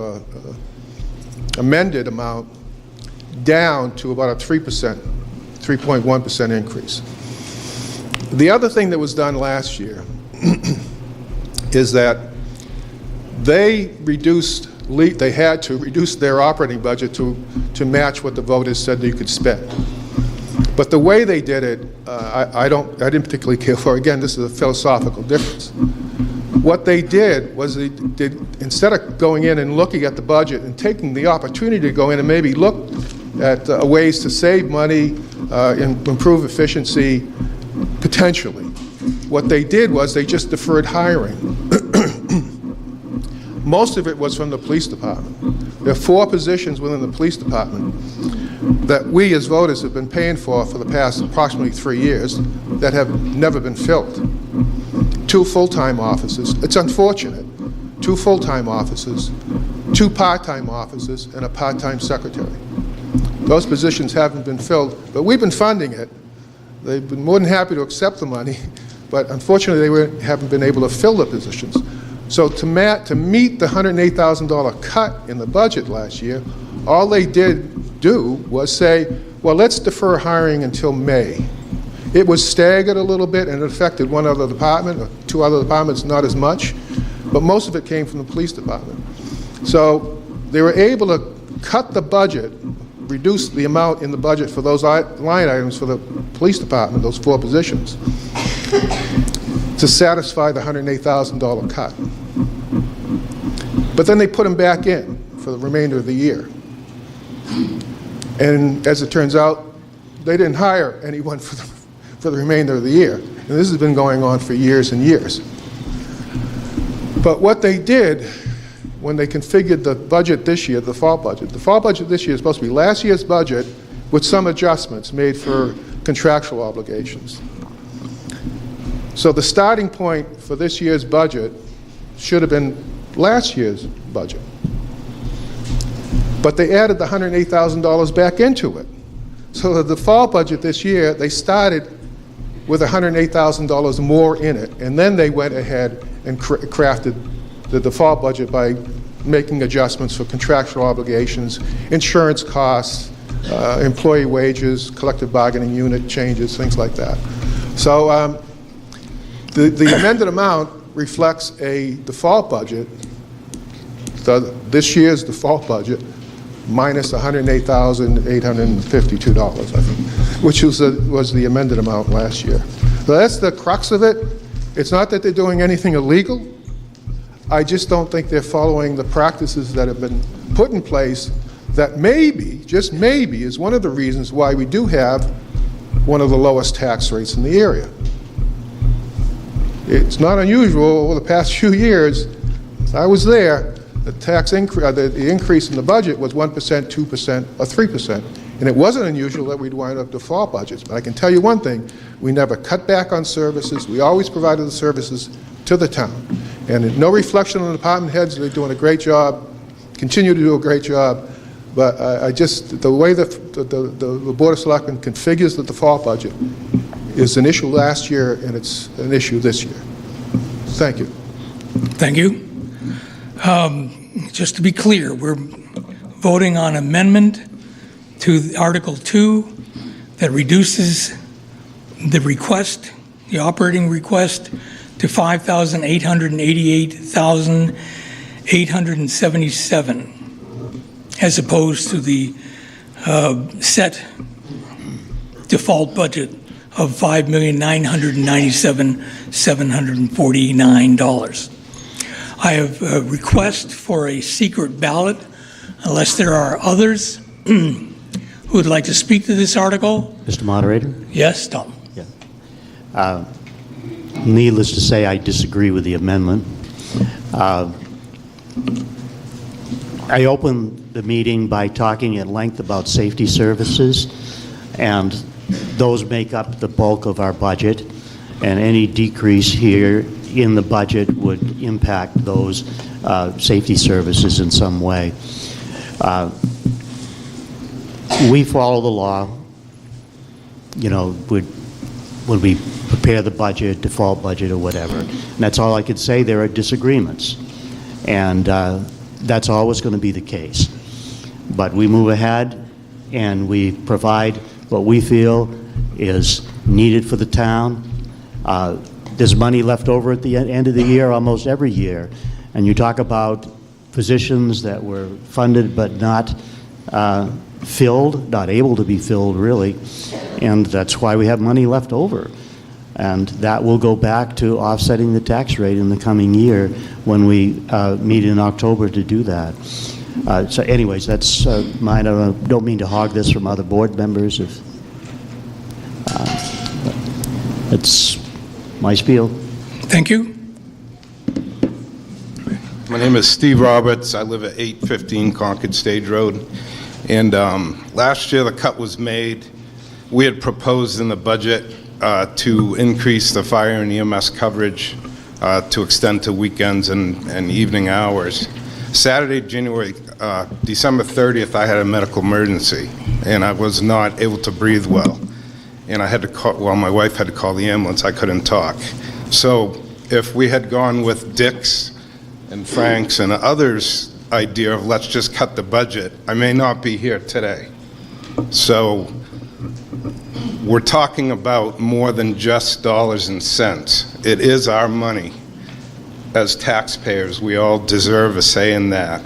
amended amount down to about a 3.1% increase. The other thing that was done last year is that they had to reduce their operating budget to match what the voters said you could spend. But the way they did it, I didn't particularly care for. Again, this is a philosophical difference. What they did was instead of going in and looking at the budget and taking the opportunity to go in and maybe look at ways to save money, improve efficiency, potentially, what they did was they just deferred hiring. Most of it was from the police department. There are 4 positions within the police department that we as voters have been paying for the past approximately 3 years that have never been filled. 2 full-time offices. It's unfortunate. 2 full-time offices, 2 part-time offices, and a part-time secretary. Those positions haven't been filled, but we've been funding it. They've been more than happy to accept the money, but unfortunately they haven't been able to fill the positions. So to meet the $108,000 cut in the budget last year, all they did do was say, well, let's defer hiring until May. It was staggered a little bit and it affected one other department, or 2 other departments, not as much, but most of it came from the police department. So they were able to cut the budget, reduce the amount in the budget for those line items for the police department, those 4 positions, to satisfy the $108,000 cut. But then they put them back in for the remainder of the year. And as it turns out, they didn't hire anyone for the remainder of the year. And this has been going on for years and years. But what they did when they configured the budget this year, the default budget this year is supposed to be last year's budget with some adjustments made for contractual obligations. So the starting point for this year's budget should have been last year's budget. But they added the $108,000 back into it. So the default budget this year, they started with $108,000 more in it, and then they went ahead and crafted the default budget by making adjustments for contractual obligations, insurance costs, employee wages, collective bargaining unit changes, things like that. So the amended amount reflects a default budget, this year's default budget, minus $108,852, I think, which was the amended amount last year. So that's the crux of it. It's not that they're doing anything illegal. I just don't think they're following the practices that have been put in place that maybe, just maybe, is one of the reasons why we do have one of the lowest tax rates in the area. It's not unusual over the past few years. I was there. The increase in the budget was 1%, 2%, or 3%. And it wasn't unusual that we'd wind up default budgets. But I can tell you one thing, we never cut back on services. We always provided the services to the town. And no reflection on the department heads, they're doing a great job, continue to do a great job. But the way the Board of Selectmen configures the default budget is an issue last year, and it's an issue this year. Thank you. Thank you. Just to be clear, we're voting on amendment to Article 2 that reduces the request, the operating request, to $5,888,877, as opposed to the set default budget of $5,997,749. I have a request for a secret ballot, unless there are others who would like to speak to this article. Mr. Moderator? Yes, Tom. Yeah. Needless to say, I disagree with the amendment. I opened the meeting by talking at length about safety services, and those make up the bulk of our budget, and any decrease here in the budget would impact those safety services in some way. We follow the law, when we prepare the budget, default budget, or whatever. And that's all I could say. There are disagreements. And that's always going to be the case. But we move ahead and we provide what we feel is needed for the town. There's money left over at the end of the year almost every year. And you talk about positions that were funded but not filled, not able to be filled really. And that's why we have money left over. And that will go back to offsetting the tax rate in the coming year when we meet in October to do that. So anyways, that's mine. I don't mean to hog this from other board members. It's my spiel. Thank you. My name is Steve Roberts. I live at 815 Concord Stage Road. And last year the cut was made. We had proposed in the budget to increase the fire and EMS coverage to extend to weekends and evening hours. Saturday, December 30th, I had a medical emergency, and I was not able to breathe well. And I had to call, my wife had to call the ambulance. I couldn't talk. So if we had gone with Dick's and Frank's and others' idea of let's just cut the budget, I may not be here today. So we're talking about more than just dollars and cents. It is our money. As taxpayers, we all deserve a say in that.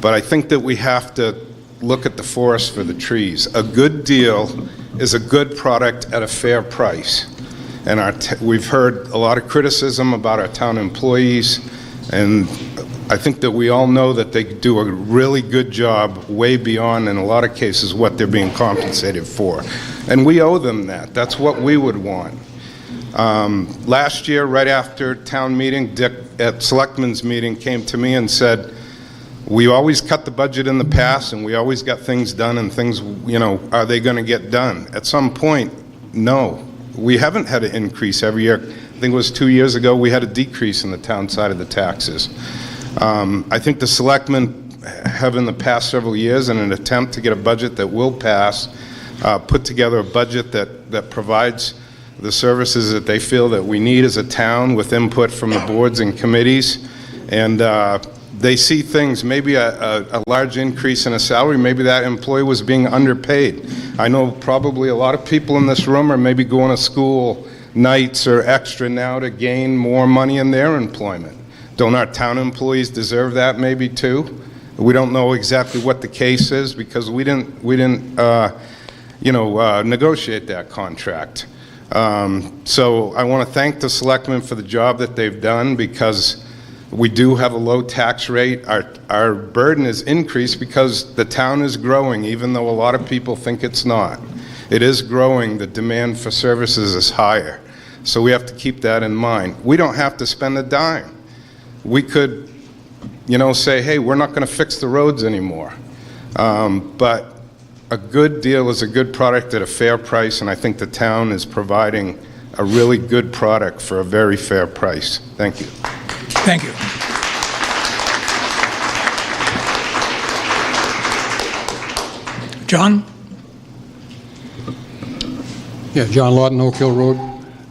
But I think that we have to look at the forest for the trees. A good deal is a good product at a fair price. And we've heard a lot of criticism about our town employees, and I think that we all know that they do a really good job, way beyond, in a lot of cases, what they're being compensated for. And we owe them that. That's what we would want. Last year, right after town meeting, Dick at Selectmen's meeting came to me and said, we always cut the budget in the past and we always got things done, and things, are they going to get done? At some point, no. We haven't had an increase every year. I think it was 2 years ago, we had a decrease in the town side of the taxes. I think the Selectmen have in the past several years, in an attempt to get a budget that will pass, put together a budget that provides the services that they feel that we need as a town, with input from the boards and committees. And they see things, maybe a large increase in a salary, maybe that employee was being underpaid. I know probably a lot of people in this room are maybe going to school nights or extra now to gain more money in their employment. Don't our town employees deserve that maybe too? We don't know exactly what the case is because we didn't negotiate that contract. So I want to thank the Selectmen for the job that they've done, because We do have a low tax rate. Our burden is increased because the town is growing, even though a lot of people think it's not. It is growing. The demand for services is higher. So we have to keep that in mind. We don't have to spend a dime. We could, say, hey, we're not going to fix the roads anymore. But a good deal is a good product at a fair price, and I think the town is providing a really good product for a very fair price. Thank you. Thank you. John? Yeah, John Lawton, Oak Hill Road.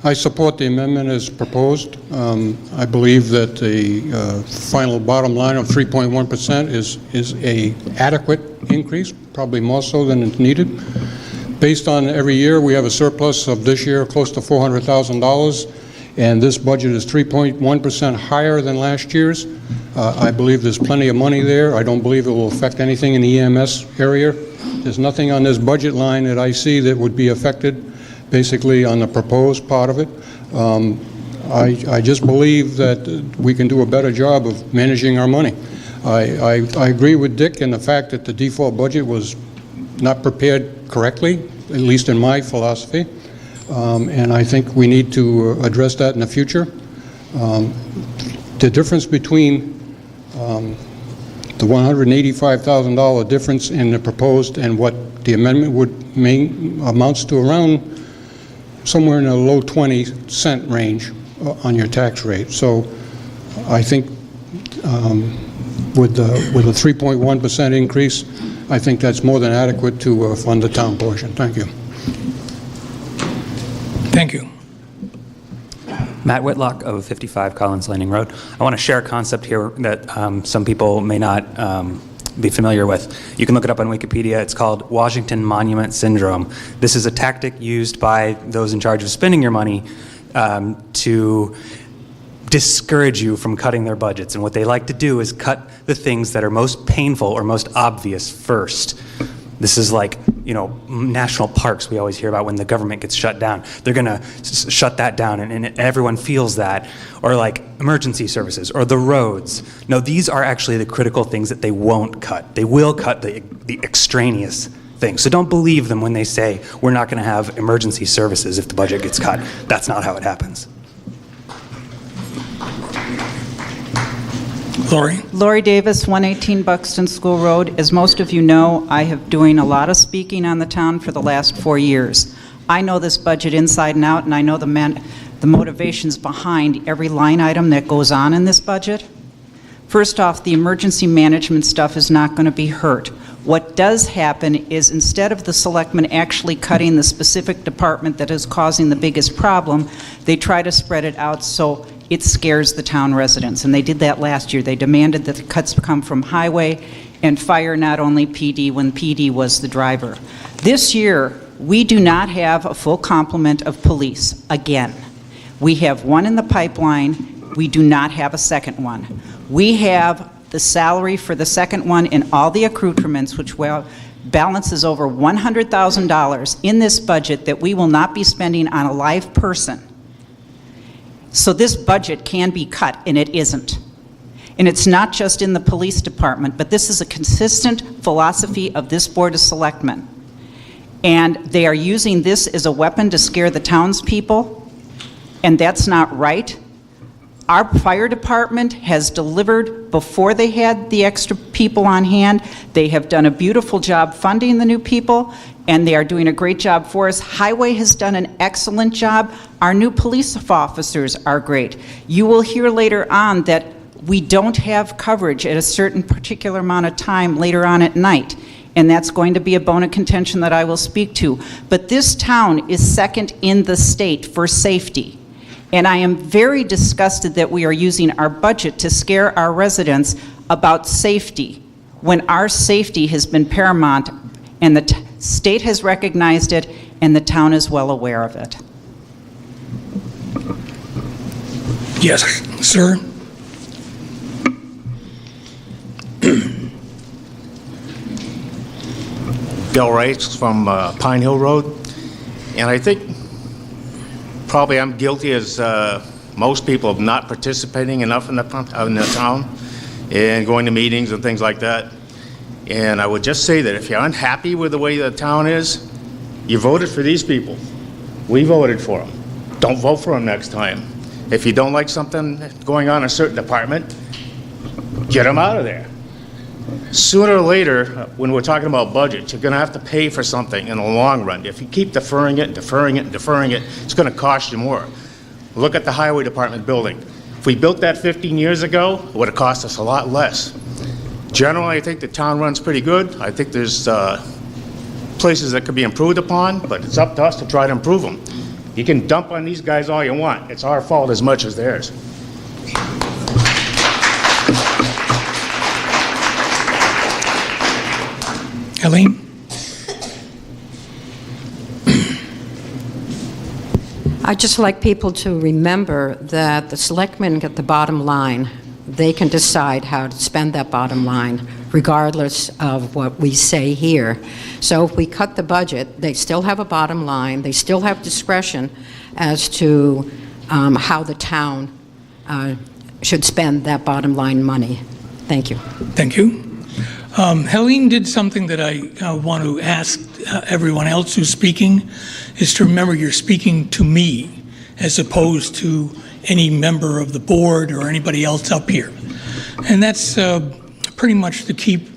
I support the amendment as proposed. I believe that the final bottom line of 3.1% is a adequate increase, probably more so than it's needed. Based on every year, we have a surplus of this year close to $400,000, and this budget is 3.1% higher than last year's. I believe there's plenty of money there. I don't believe it will affect anything in the EMS area. There's nothing on this budget line that I see that would be affected basically on the proposed part of it. I just believe that we can do a better job of managing our money. I agree with Dick in the fact that the default budget was not prepared correctly, at least in my philosophy, and I think we need to address that in the future. The difference between the $185,000 difference in the proposed and what the amendment would amounts to around somewhere in the low 20-cent range on your tax rate. So I think with a 3.1% increase, I think that's more than adequate to fund the town portion. Thank you. Thank you. Matt Whitlock of 55 Collins Landing Road. I want to share a concept here that some people may not be familiar with. You can look it up on Wikipedia. It's called Washington Monument Syndrome. This is a tactic used by those in charge of spending your money to discourage you from cutting their budgets. And what they like to do is cut the things that are most painful or most obvious first. This is like, national parks we always hear about when the government gets shut down. They're going to shut that down, and everyone feels that. Or like emergency services or the roads. No, these are actually the critical things that they won't cut. They will cut the extraneous things. So don't believe them when they say we're not going to have emergency services if the budget gets cut. That's not how it happens. Lori? Lori Davis, 118 Buxton School Road. As most of you know, I have doing a lot of speaking on the town for the last 4 years. I know this budget inside and out, and I know the motivations behind every line item that goes on in this budget. First off, the emergency management stuff is not going to be hurt. What does happen is instead of the selectmen actually cutting the specific department that is causing the biggest problem, they try to spread it out so it scares the town residents. And they did that last year. They demanded that the cuts come from highway and fire, not only PD, when PD was the driver. This year, we do not have a full complement of police again. We have one in the pipeline. We do not have a second one. We have the salary for the second one and all the accoutrements, which balances over $100,000 in this budget that we will not be spending on a live person. So this budget can be cut, and it isn't. And it's not just in the police department, but this is a consistent philosophy of this Board of Selectmen. And they are using this as a weapon to scare the townspeople, and that's not right. Our fire department has delivered before they had the extra people on hand. They have done a beautiful job funding the new people, and they are doing a great job for us. Highway has done an excellent job. Our new police officers are great. You will hear later on that we don't have coverage at a certain particular amount of time later on at night, and that's going to be a bone of contention that I will speak to. But this town is second in the state for safety. And I am very disgusted that we are using our budget to scare our residents about safety when our safety has been paramount, and the state has recognized it, and the town is well aware of it. Yes, sir. Bill Rice from Pine Hill Road, and I think probably I'm guilty as Most people are not participating enough in the town and going to meetings and things like that. And I would just say that if you're unhappy with the way the town is, you voted for these people. We voted for them. Don't vote for them next time. If you don't like something going on in a certain department, get them out of there. Sooner or later, when we're talking about budget, you're going to have to pay for something in the long run. If you keep deferring it, it's going to cost you more. Look at the highway department building. If we built that 15 years ago, it would have cost us a lot less. Generally, I think the town runs pretty good. I think there's places that could be improved upon, but it's up to us to try to improve them. You can dump on these guys all you want. It's our fault as much as theirs. Helene? I'd just like people to remember that the selectmen get the bottom line. They can decide how to spend that bottom line, regardless of what we say here. So if we cut the budget, they still have a bottom line. They still have discretion as to how the town should spend that bottom line money. Thank you. Thank you. Helene did something that I want to ask everyone else who's speaking, is to remember you're speaking to me as opposed to any member of the board or anybody else up here. And that's pretty much to keep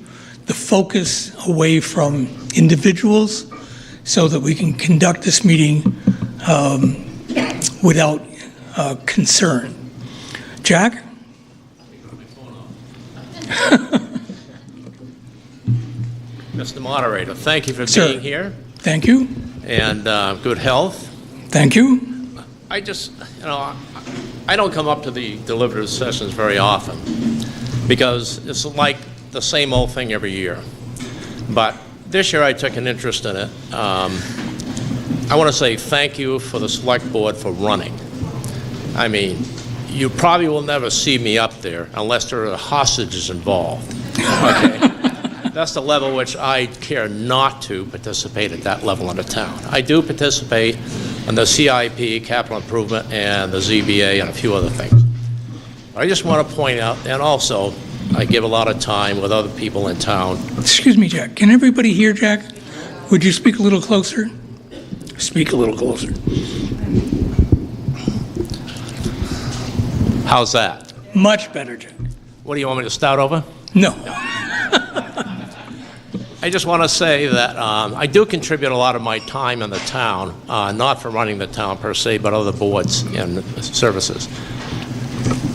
the focus away from individuals so that we can conduct this meeting without concern. Jack? Mr. Moderator, thank you for Sir. being here, Thank you. and good health. Thank you. I just, I don't come up to the deliberative sessions very often because it's like the same old thing every year. But this year I took an interest in it. I want to say thank you for the select board for running. I mean, you probably will never see me up there unless there are hostages involved. Okay? That's the level which I care not to participate at that level in the town. I do participate in the CIP, capital improvement, and the ZBA, and a few other things. I just want to point out, and also, I give a lot of time with other people in town. Excuse me, Jack. Can everybody hear Jack? Would you speak a little closer? Speak a little closer. How's that? Much better, Jack. What do you want me to start over? No. I just want to say that I do contribute a lot of my time in the town, not for running the town per se, but other boards and services.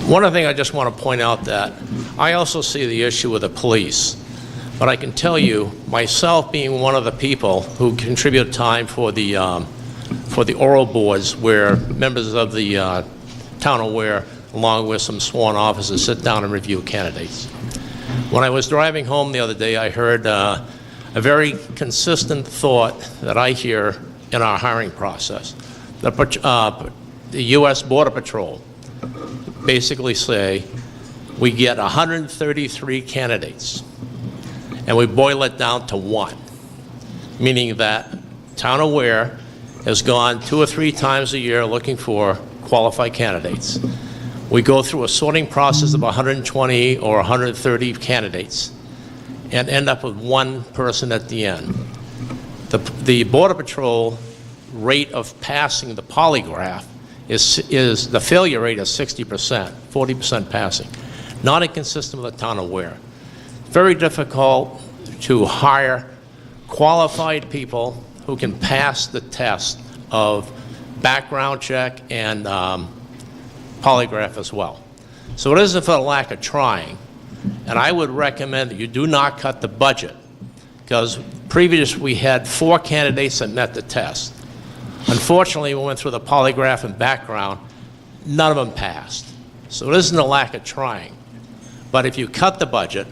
One other thing I just want to point out that I also see the issue with the police, but I can tell you, myself being one of the people who contribute time for the oral boards where members of the town of Weare, along with some sworn officers, sit down and review candidates. When I was driving home the other day, I heard a very consistent thought that I hear in our hiring process. The U.S. Border Patrol basically say, we get 133 candidates, and we boil it down to one, meaning that town of Weare has gone 2 or 3 times a year looking for qualified candidates. We go through a sorting process of 120 or 130 candidates and end up with one person at the end. The Border Patrol rate of passing the polygraph is the failure rate is 60%, 40% passing. Not inconsistent with the town of Weare. Very difficult to hire qualified people who can pass the test of background check and polygraph as well. So it isn't for the lack of trying, and I would recommend that you do not cut the budget, because previous we had 4 candidates that met the test. Unfortunately, we went through the polygraph and background, none of them passed. So it isn't a lack of trying, but if you cut the budget,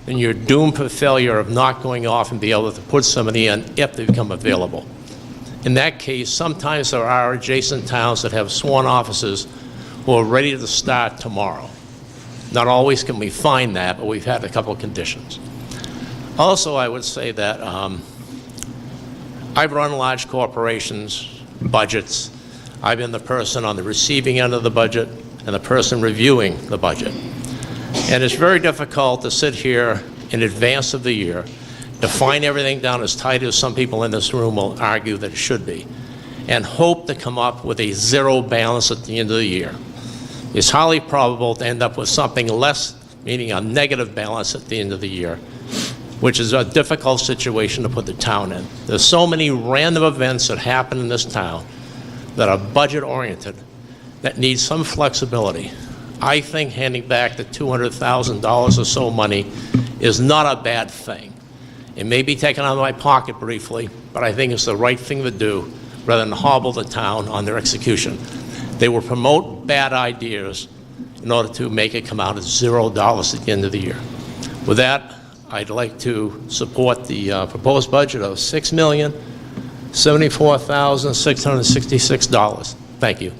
then you're doomed for failure of not going off and be able to put somebody in if they become available. In that case, sometimes there are adjacent towns that have sworn officers who are ready to start tomorrow. Not always can we find that, but we've had a couple of conditions. Also, I would say that I've run large corporations, budgets. I've been the person on the receiving end of the budget. and the person reviewing the budget. And it's very difficult to sit here in advance of the year, define everything down as tight as some people in this room will argue that it should be, and hope to come up with a zero balance at the end of the year. It's highly probable to end up with something less, meaning a negative balance at the end of the year, which is a difficult situation to put the town in. There's so many random events that happen in this town that are budget-oriented that need some flexibility. I think handing back the $200,000 or so money is not a bad thing. It may be taken out of my pocket briefly, but I think it's the right thing to do rather than hobble the town on their execution. They will promote bad ideas in order to make it come out at $0 at the end of the year. With that, I'd like to support the proposed budget of $6,074,666. Thank you.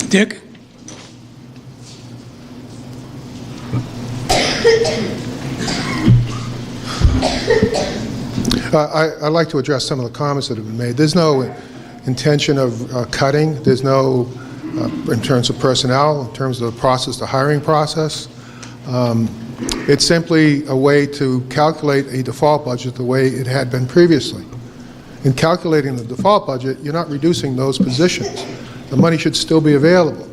Dick? I'd like to address some of the comments that have been made. There's no intention of cutting. There's no, in terms of personnel, in terms of the process, the hiring process. It's simply a way to calculate a default budget the way it had been previously. In calculating the default budget, you're not reducing those positions. The money should still be available.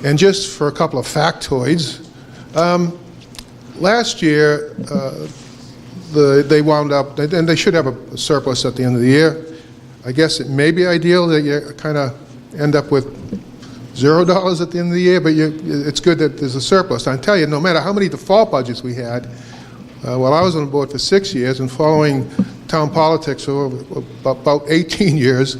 And just for a couple of factoids, last year, they wound up, and they should have a surplus at the end of the year. I guess it may be ideal that you kind of end up with $0 at the end of the year, but it's good that there's a surplus. I tell you, no matter how many default budgets we had, while I was on the board for 6 years and following town politics for about 18 years,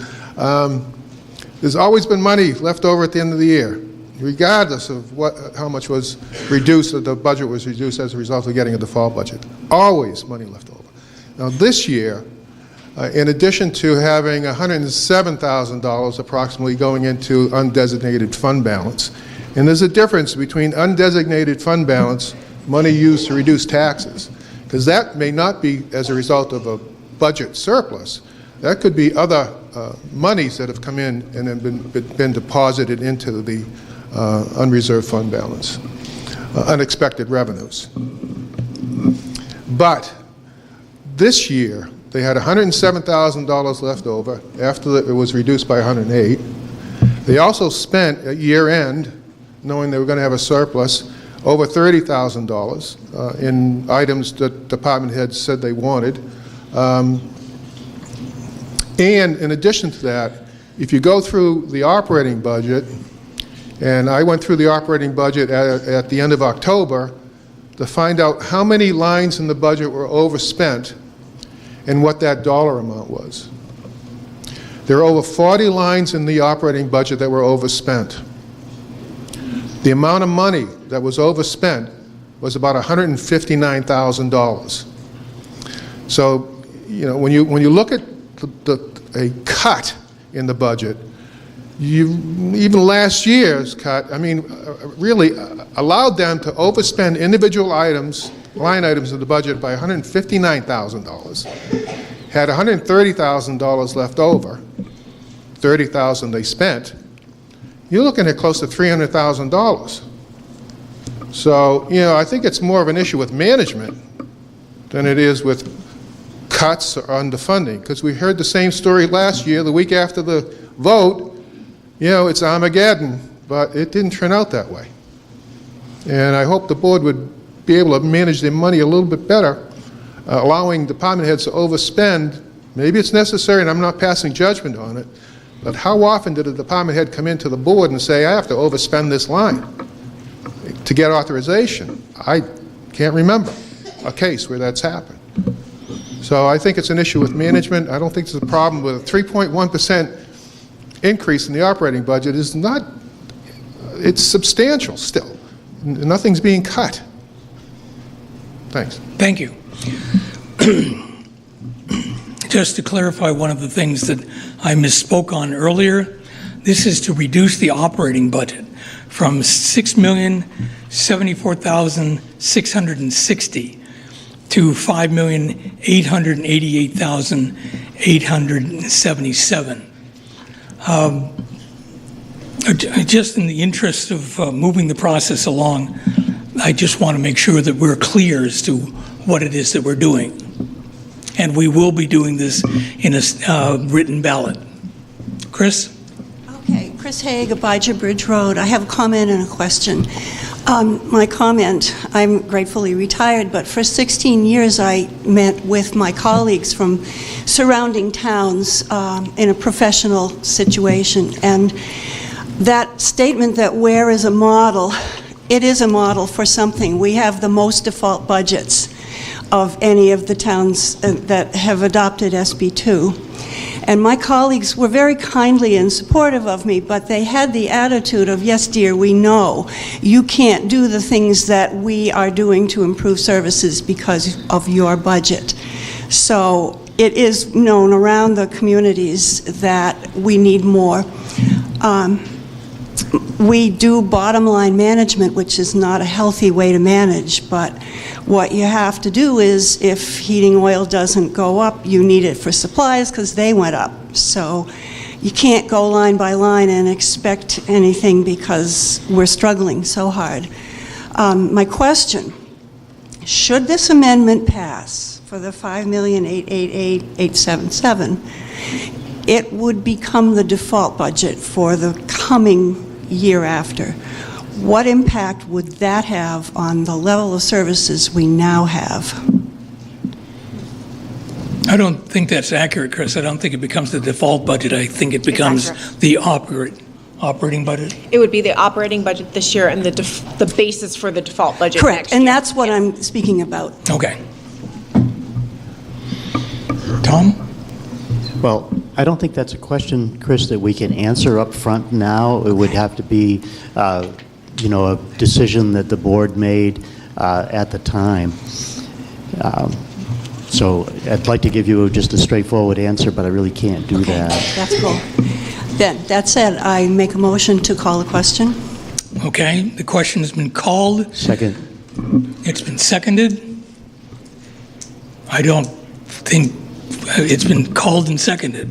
there's always been money left over at the end of the year, regardless of how much was reduced, or the budget was reduced as a result of getting a default budget. Always money left over. Now this year, in addition to having $107,000 approximately going into undesignated fund balance, and there's a difference between undesignated fund balance, money used to reduce taxes, because that may not be as a result of a budget surplus. That could be other monies that have come in and then been deposited into the unreserved fund balance, unexpected revenues. But this year, they had $107,000 left over after it was reduced by $108,000. They also spent at year end, knowing they were going to have a surplus, over $30,000 in items that department heads said they wanted. And in addition to that, if you go through the operating budget, and I went through the operating budget at the end of October to find out how many lines in the budget were overspent and what that dollar amount was. There are over 40 lines in the operating budget that were overspent. The amount of money that was overspent was about $159,000. So, you know, when you look at a cut in the budget, even last year's cut, I mean, really allowed them to overspend individual items, line items of the budget by $159,000, had $130,000 left over, $30,000 they spent. You're looking at close to $300,000. So, you know, I think it's more of an issue with management than it is with cuts or underfunding, because we heard the same story last year, the week after the vote. You know, it's Armageddon, but it didn't turn out that way. And I hope the board would be able to manage their money a little bit better, allowing department heads to overspend. Maybe it's necessary, and I'm not passing judgment on it, but how often did a department head come into the board and say, I have to overspend this line to get authorization? I can't remember a case where that's happened. So I think it's an issue with management. I don't think there's a problem with a 3.1% increase in the operating budget. Is not, it's substantial still. Nothing's being cut. Thanks. Thank you. Just to clarify one of the things that I misspoke on earlier, this is to reduce the operating budget from $6,074,660 to $5,888,000 $877. Just in the interest of moving the process along, I just want to make sure that we're clear as to what it is that we're doing. And we will be doing this in a written ballot. Chris? Okay, Chris Haig, Abijah Bridge Road. I have a comment and a question. My comment, I'm gratefully retired, but for 16 years I met with my colleagues from surrounding towns in a professional situation. And that statement that Weare is a model, it is a model for something. We have the most default budgets of any of the towns that have adopted SB2. And my colleagues were very kindly and supportive of me, but they had the attitude of, yes, dear, we know you can't do the things that we are doing to improve services because of your budget. So it is known around the communities that we need more. We do bottom line management, which is not a healthy way to manage, but what you have to do is if heating oil doesn't go up, you need it for supplies because they went up. So you can't go line by line and expect anything because we're struggling so hard. My question, should this amendment pass for the $5,888,877, it would become the default budget for the coming year after. What impact would that have on the level of services we now have? I don't think that's accurate, Chris. I don't think it becomes the default budget. I think it becomes the operating budget. It would be the operating budget this year and the basis for the default budget Correct, next year. and that's what I'm speaking about. Okay. Tom? Well, I don't think that's a question, Chris, that we can answer up front now. It would have to be, a decision that the board made at the time. So I'd like to give you just a straightforward answer, but I really can't do that. That's cool. Then, that said, I make a motion to call a question. Okay, the question has been called. Second. It's been seconded. I don't think it's been called and seconded.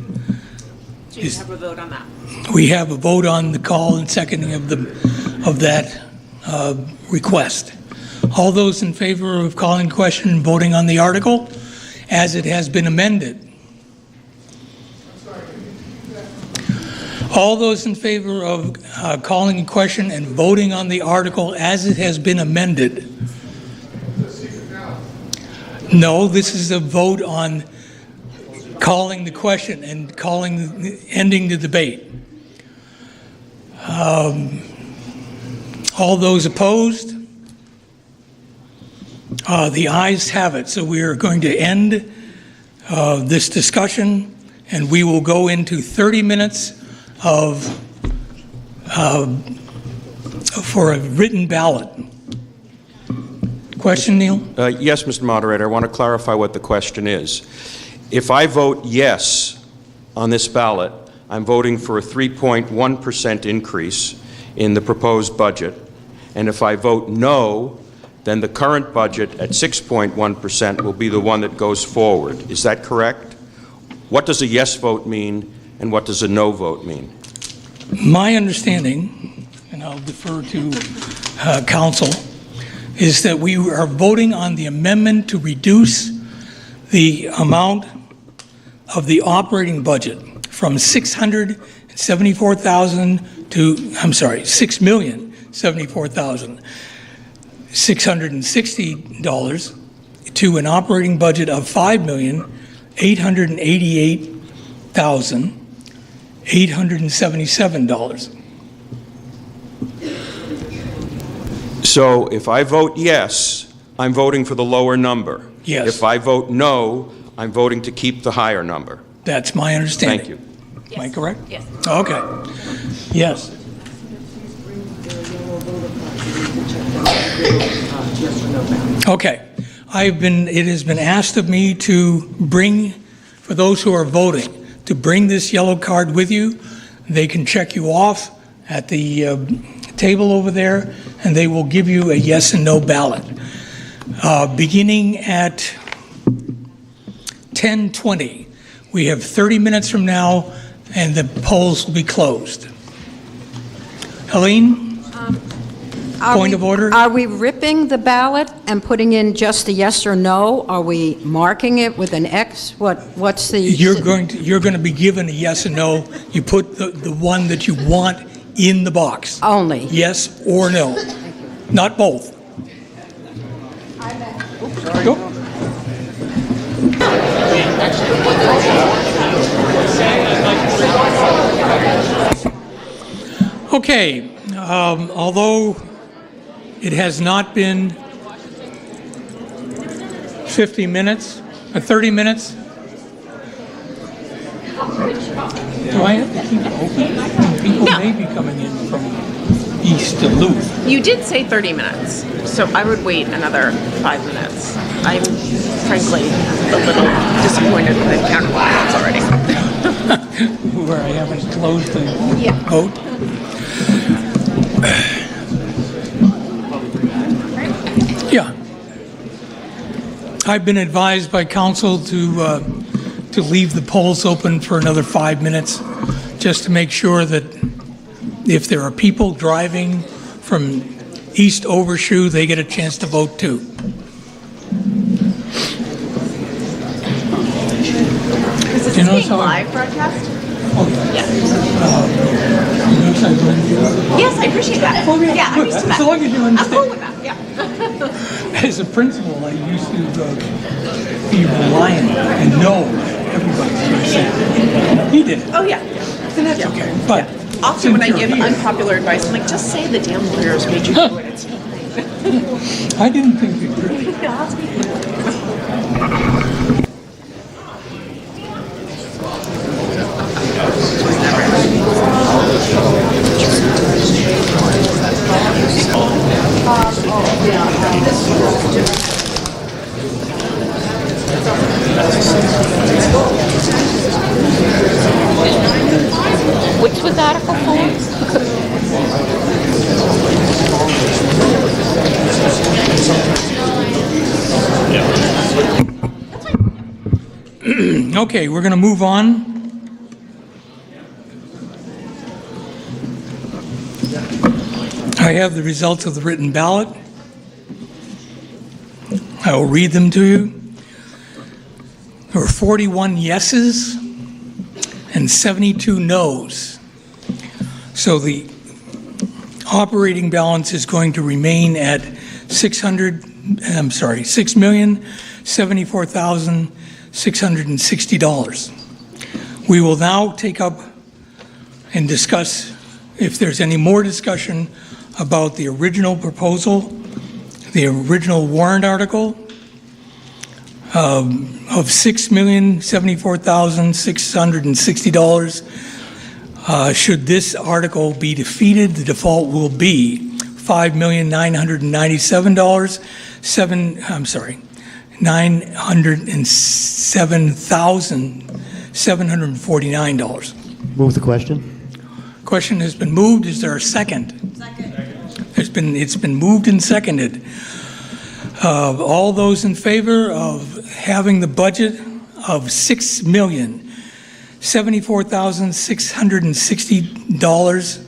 So you have a vote on that. We have a vote on the call and seconding of that request. All those in favor of calling question and voting on the article as it has been amended? All those in favor of calling a question and voting on the article as it has been amended? No, this is a vote on calling the question and ending the debate. All those opposed? The ayes have it. So we are going to end this discussion, and we will go into 30 minutes for a written ballot. Question, Neil? Yes, Mr. Moderator. I want to clarify what the question is. If I vote yes on this ballot, I'm voting for a 3.1% increase in the proposed budget. And if I vote no, then the current budget at 6.1% will be the one that goes forward. Is that correct? What does a yes vote mean, and what does a no vote mean? My understanding, and I'll defer to council, is that we are voting on the amendment to reduce the amount of the operating budget from $674,000 to, $674,660 to an operating budget of $5,888,877. So if I vote yes, I'm voting for the lower number. Yes. If I vote no, I'm voting to keep the higher number. That's my understanding. Thank you. Am I correct? Yes. Okay. Yes. Okay. It has been asked of me to bring, for those who are voting, to bring this yellow card with you. They can check you off at the table over there, and they will give you a yes and no ballot. Beginning at 10:20, We have 30 minutes from now, and the polls will be closed. Helene? Point of order? Are we ripping the ballot and putting in just a yes or no? Are we marking it with an X? What's the... You're going to be given a yes or no. You put the one that you want in the box. Only? Yes or no. Not both. Go. Okay, although it has not been 50 minutes, or 30 minutes, do I have to keep it open? People may be coming in from East Duluth. You did say 30 minutes, so I would wait another 5 minutes. I'm frankly a little disappointed with the counterbalance already. Where I haven't closed the vote. Yeah. I've been advised by council to leave the polls open for another 5 minutes, just to make sure that if there are people driving from East Overshoe, they get a chance to vote too. Is this being live broadcast? Oh, yeah. Yes, I appreciate that. Yeah, I'm used to that. As long as you understand. I'm cool with that, yeah. As a principal, I used to be reliant and know everybody's going to say it. He did it. Oh, yeah. That's okay. But often when I since give you're here- unpopular advice, I'm like, just say the damn lawyers made you do it. It's fine. I didn't think you could. Which was Article 4? Okay, we're going to move on. I have the results of the written ballot. I will read them to you. There were 41 yeses and 72 noes. So the operating balance is going to remain at $674,660. We will now take up and discuss, if there's any more discussion, about the original proposal, the original warrant article of $6,074,660. Should this article be defeated, the default will be $907,749. Move the question. Question has been moved. Is there a second? Second. It's been moved and seconded. All those in favor of having the budget of $6,074,660,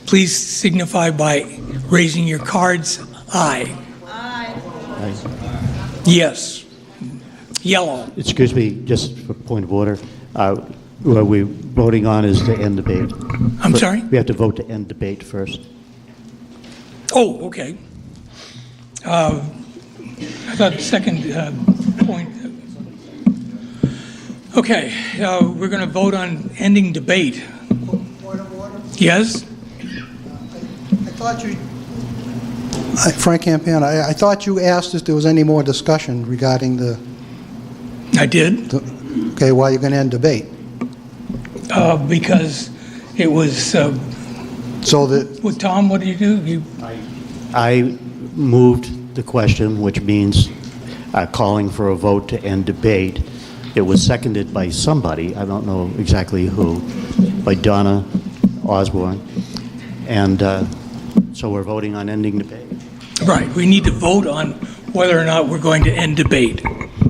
please signify by raising your cards. Aye. Aye. Yes. Yellow. Excuse me, just for point of order. What we're voting on is to end debate. I'm sorry? We have to vote to end debate first. Oh, okay. I thought the second point. Okay, we're going to vote on ending debate. Point of order? Yes? I thought you... Frank Campan, I thought you asked if there was any more discussion regarding the... I did. Okay, why are you going to end debate? Because it was... So that... Well, Tom, what do you do? I moved the question, which means calling for a vote to end debate. It was seconded by somebody, I don't know exactly who, by Donna Osborne. And so we're voting on ending debate. Right, we need to vote on whether or not we're going to end debate.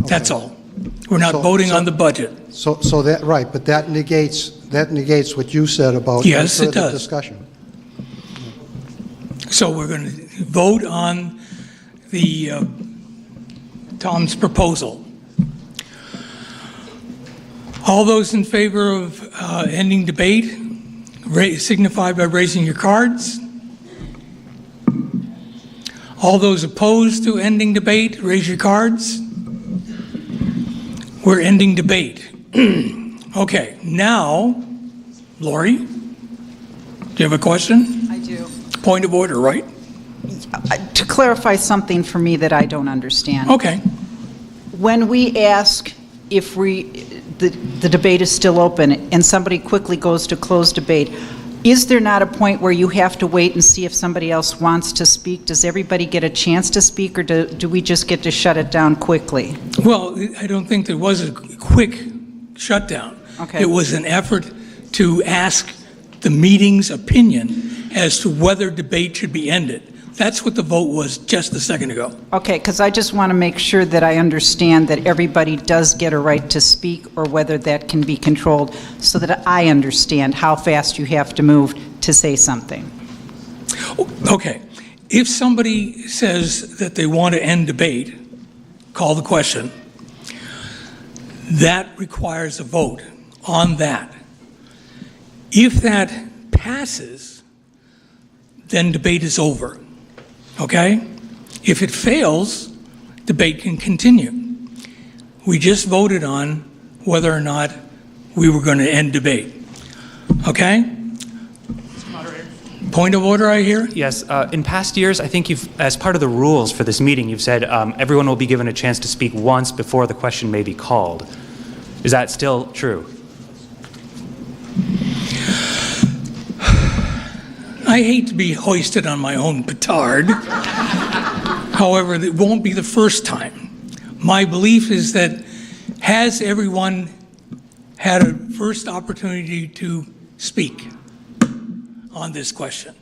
That's all. We're not So- voting so- on the budget. So that, right, but that negates what you said about Yes, it further does. discussion. So we're going to vote on the Tom's proposal. All those in favor of ending debate, signify by raising your cards. All those opposed to ending debate, raise your cards. We're ending debate. Okay, now, Lori, do you have a question? I do. Point of order, right? To clarify something for me that I don't understand. Okay. When we ask if the debate is still open and somebody quickly goes to close debate, is there not a point where you have to wait and see if somebody else wants to speak? Does everybody get a chance to speak, or do we just get to shut it down quickly? Well, I don't think there was a quick shutdown. Okay. It was an effort to ask the meeting's opinion as to whether debate should be ended. That's what the vote was just a second ago. Okay, because I just want to make sure that I understand that everybody does get a right to speak, or whether that can be controlled, so that I understand how fast you have to move to say something. Okay. If somebody says that they want to end debate, call the question. That requires a vote on that. If that passes, then debate is over. Okay? If it fails, debate can continue. We just voted on whether or not we were going to end debate. Okay? Point of order, I hear? Yes. In past years, I think as part of the rules for this meeting, you've said everyone will be given a chance to speak once before the question may be called. Is that still true? I hate to be hoisted on my own petard. However, it won't be the first time. My belief is that has everyone had a first opportunity to speak on this question?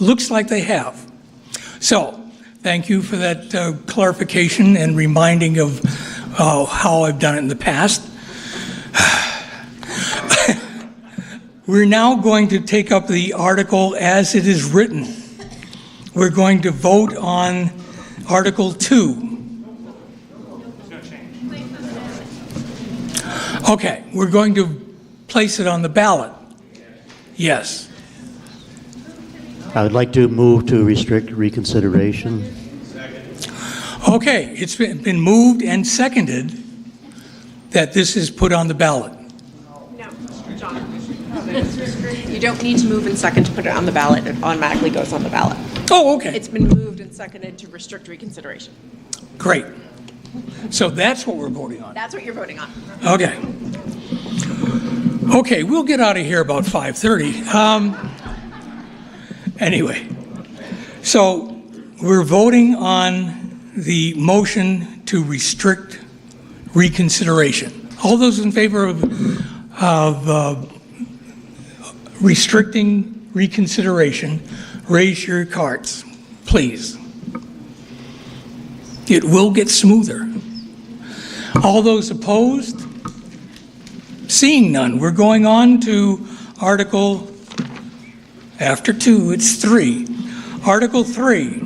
Looks like they have. So, thank you for that clarification and reminding of how I've done it in the past. We're now going to take up the article as it is written. We're going to vote on Article 2. Okay, we're going to place it on the ballot. Yes. I would like to move to restrict reconsideration. Okay, it's been moved and seconded that this is put on the ballot. No, John. You don't need to move and second to put it on the ballot. It automatically goes on the ballot. Oh, okay. It's been moved and seconded to restrict reconsideration. Great. So that's what we're voting on. That's what you're voting on. Okay. Okay, we'll get out of here about 5:30. Anyway, so we're voting on the motion to restrict reconsideration. All those in favor of restricting reconsideration, raise your cards, please. It will get smoother. All those opposed? Seeing none, we're going on to Article, after 2, it's 3. Article 3,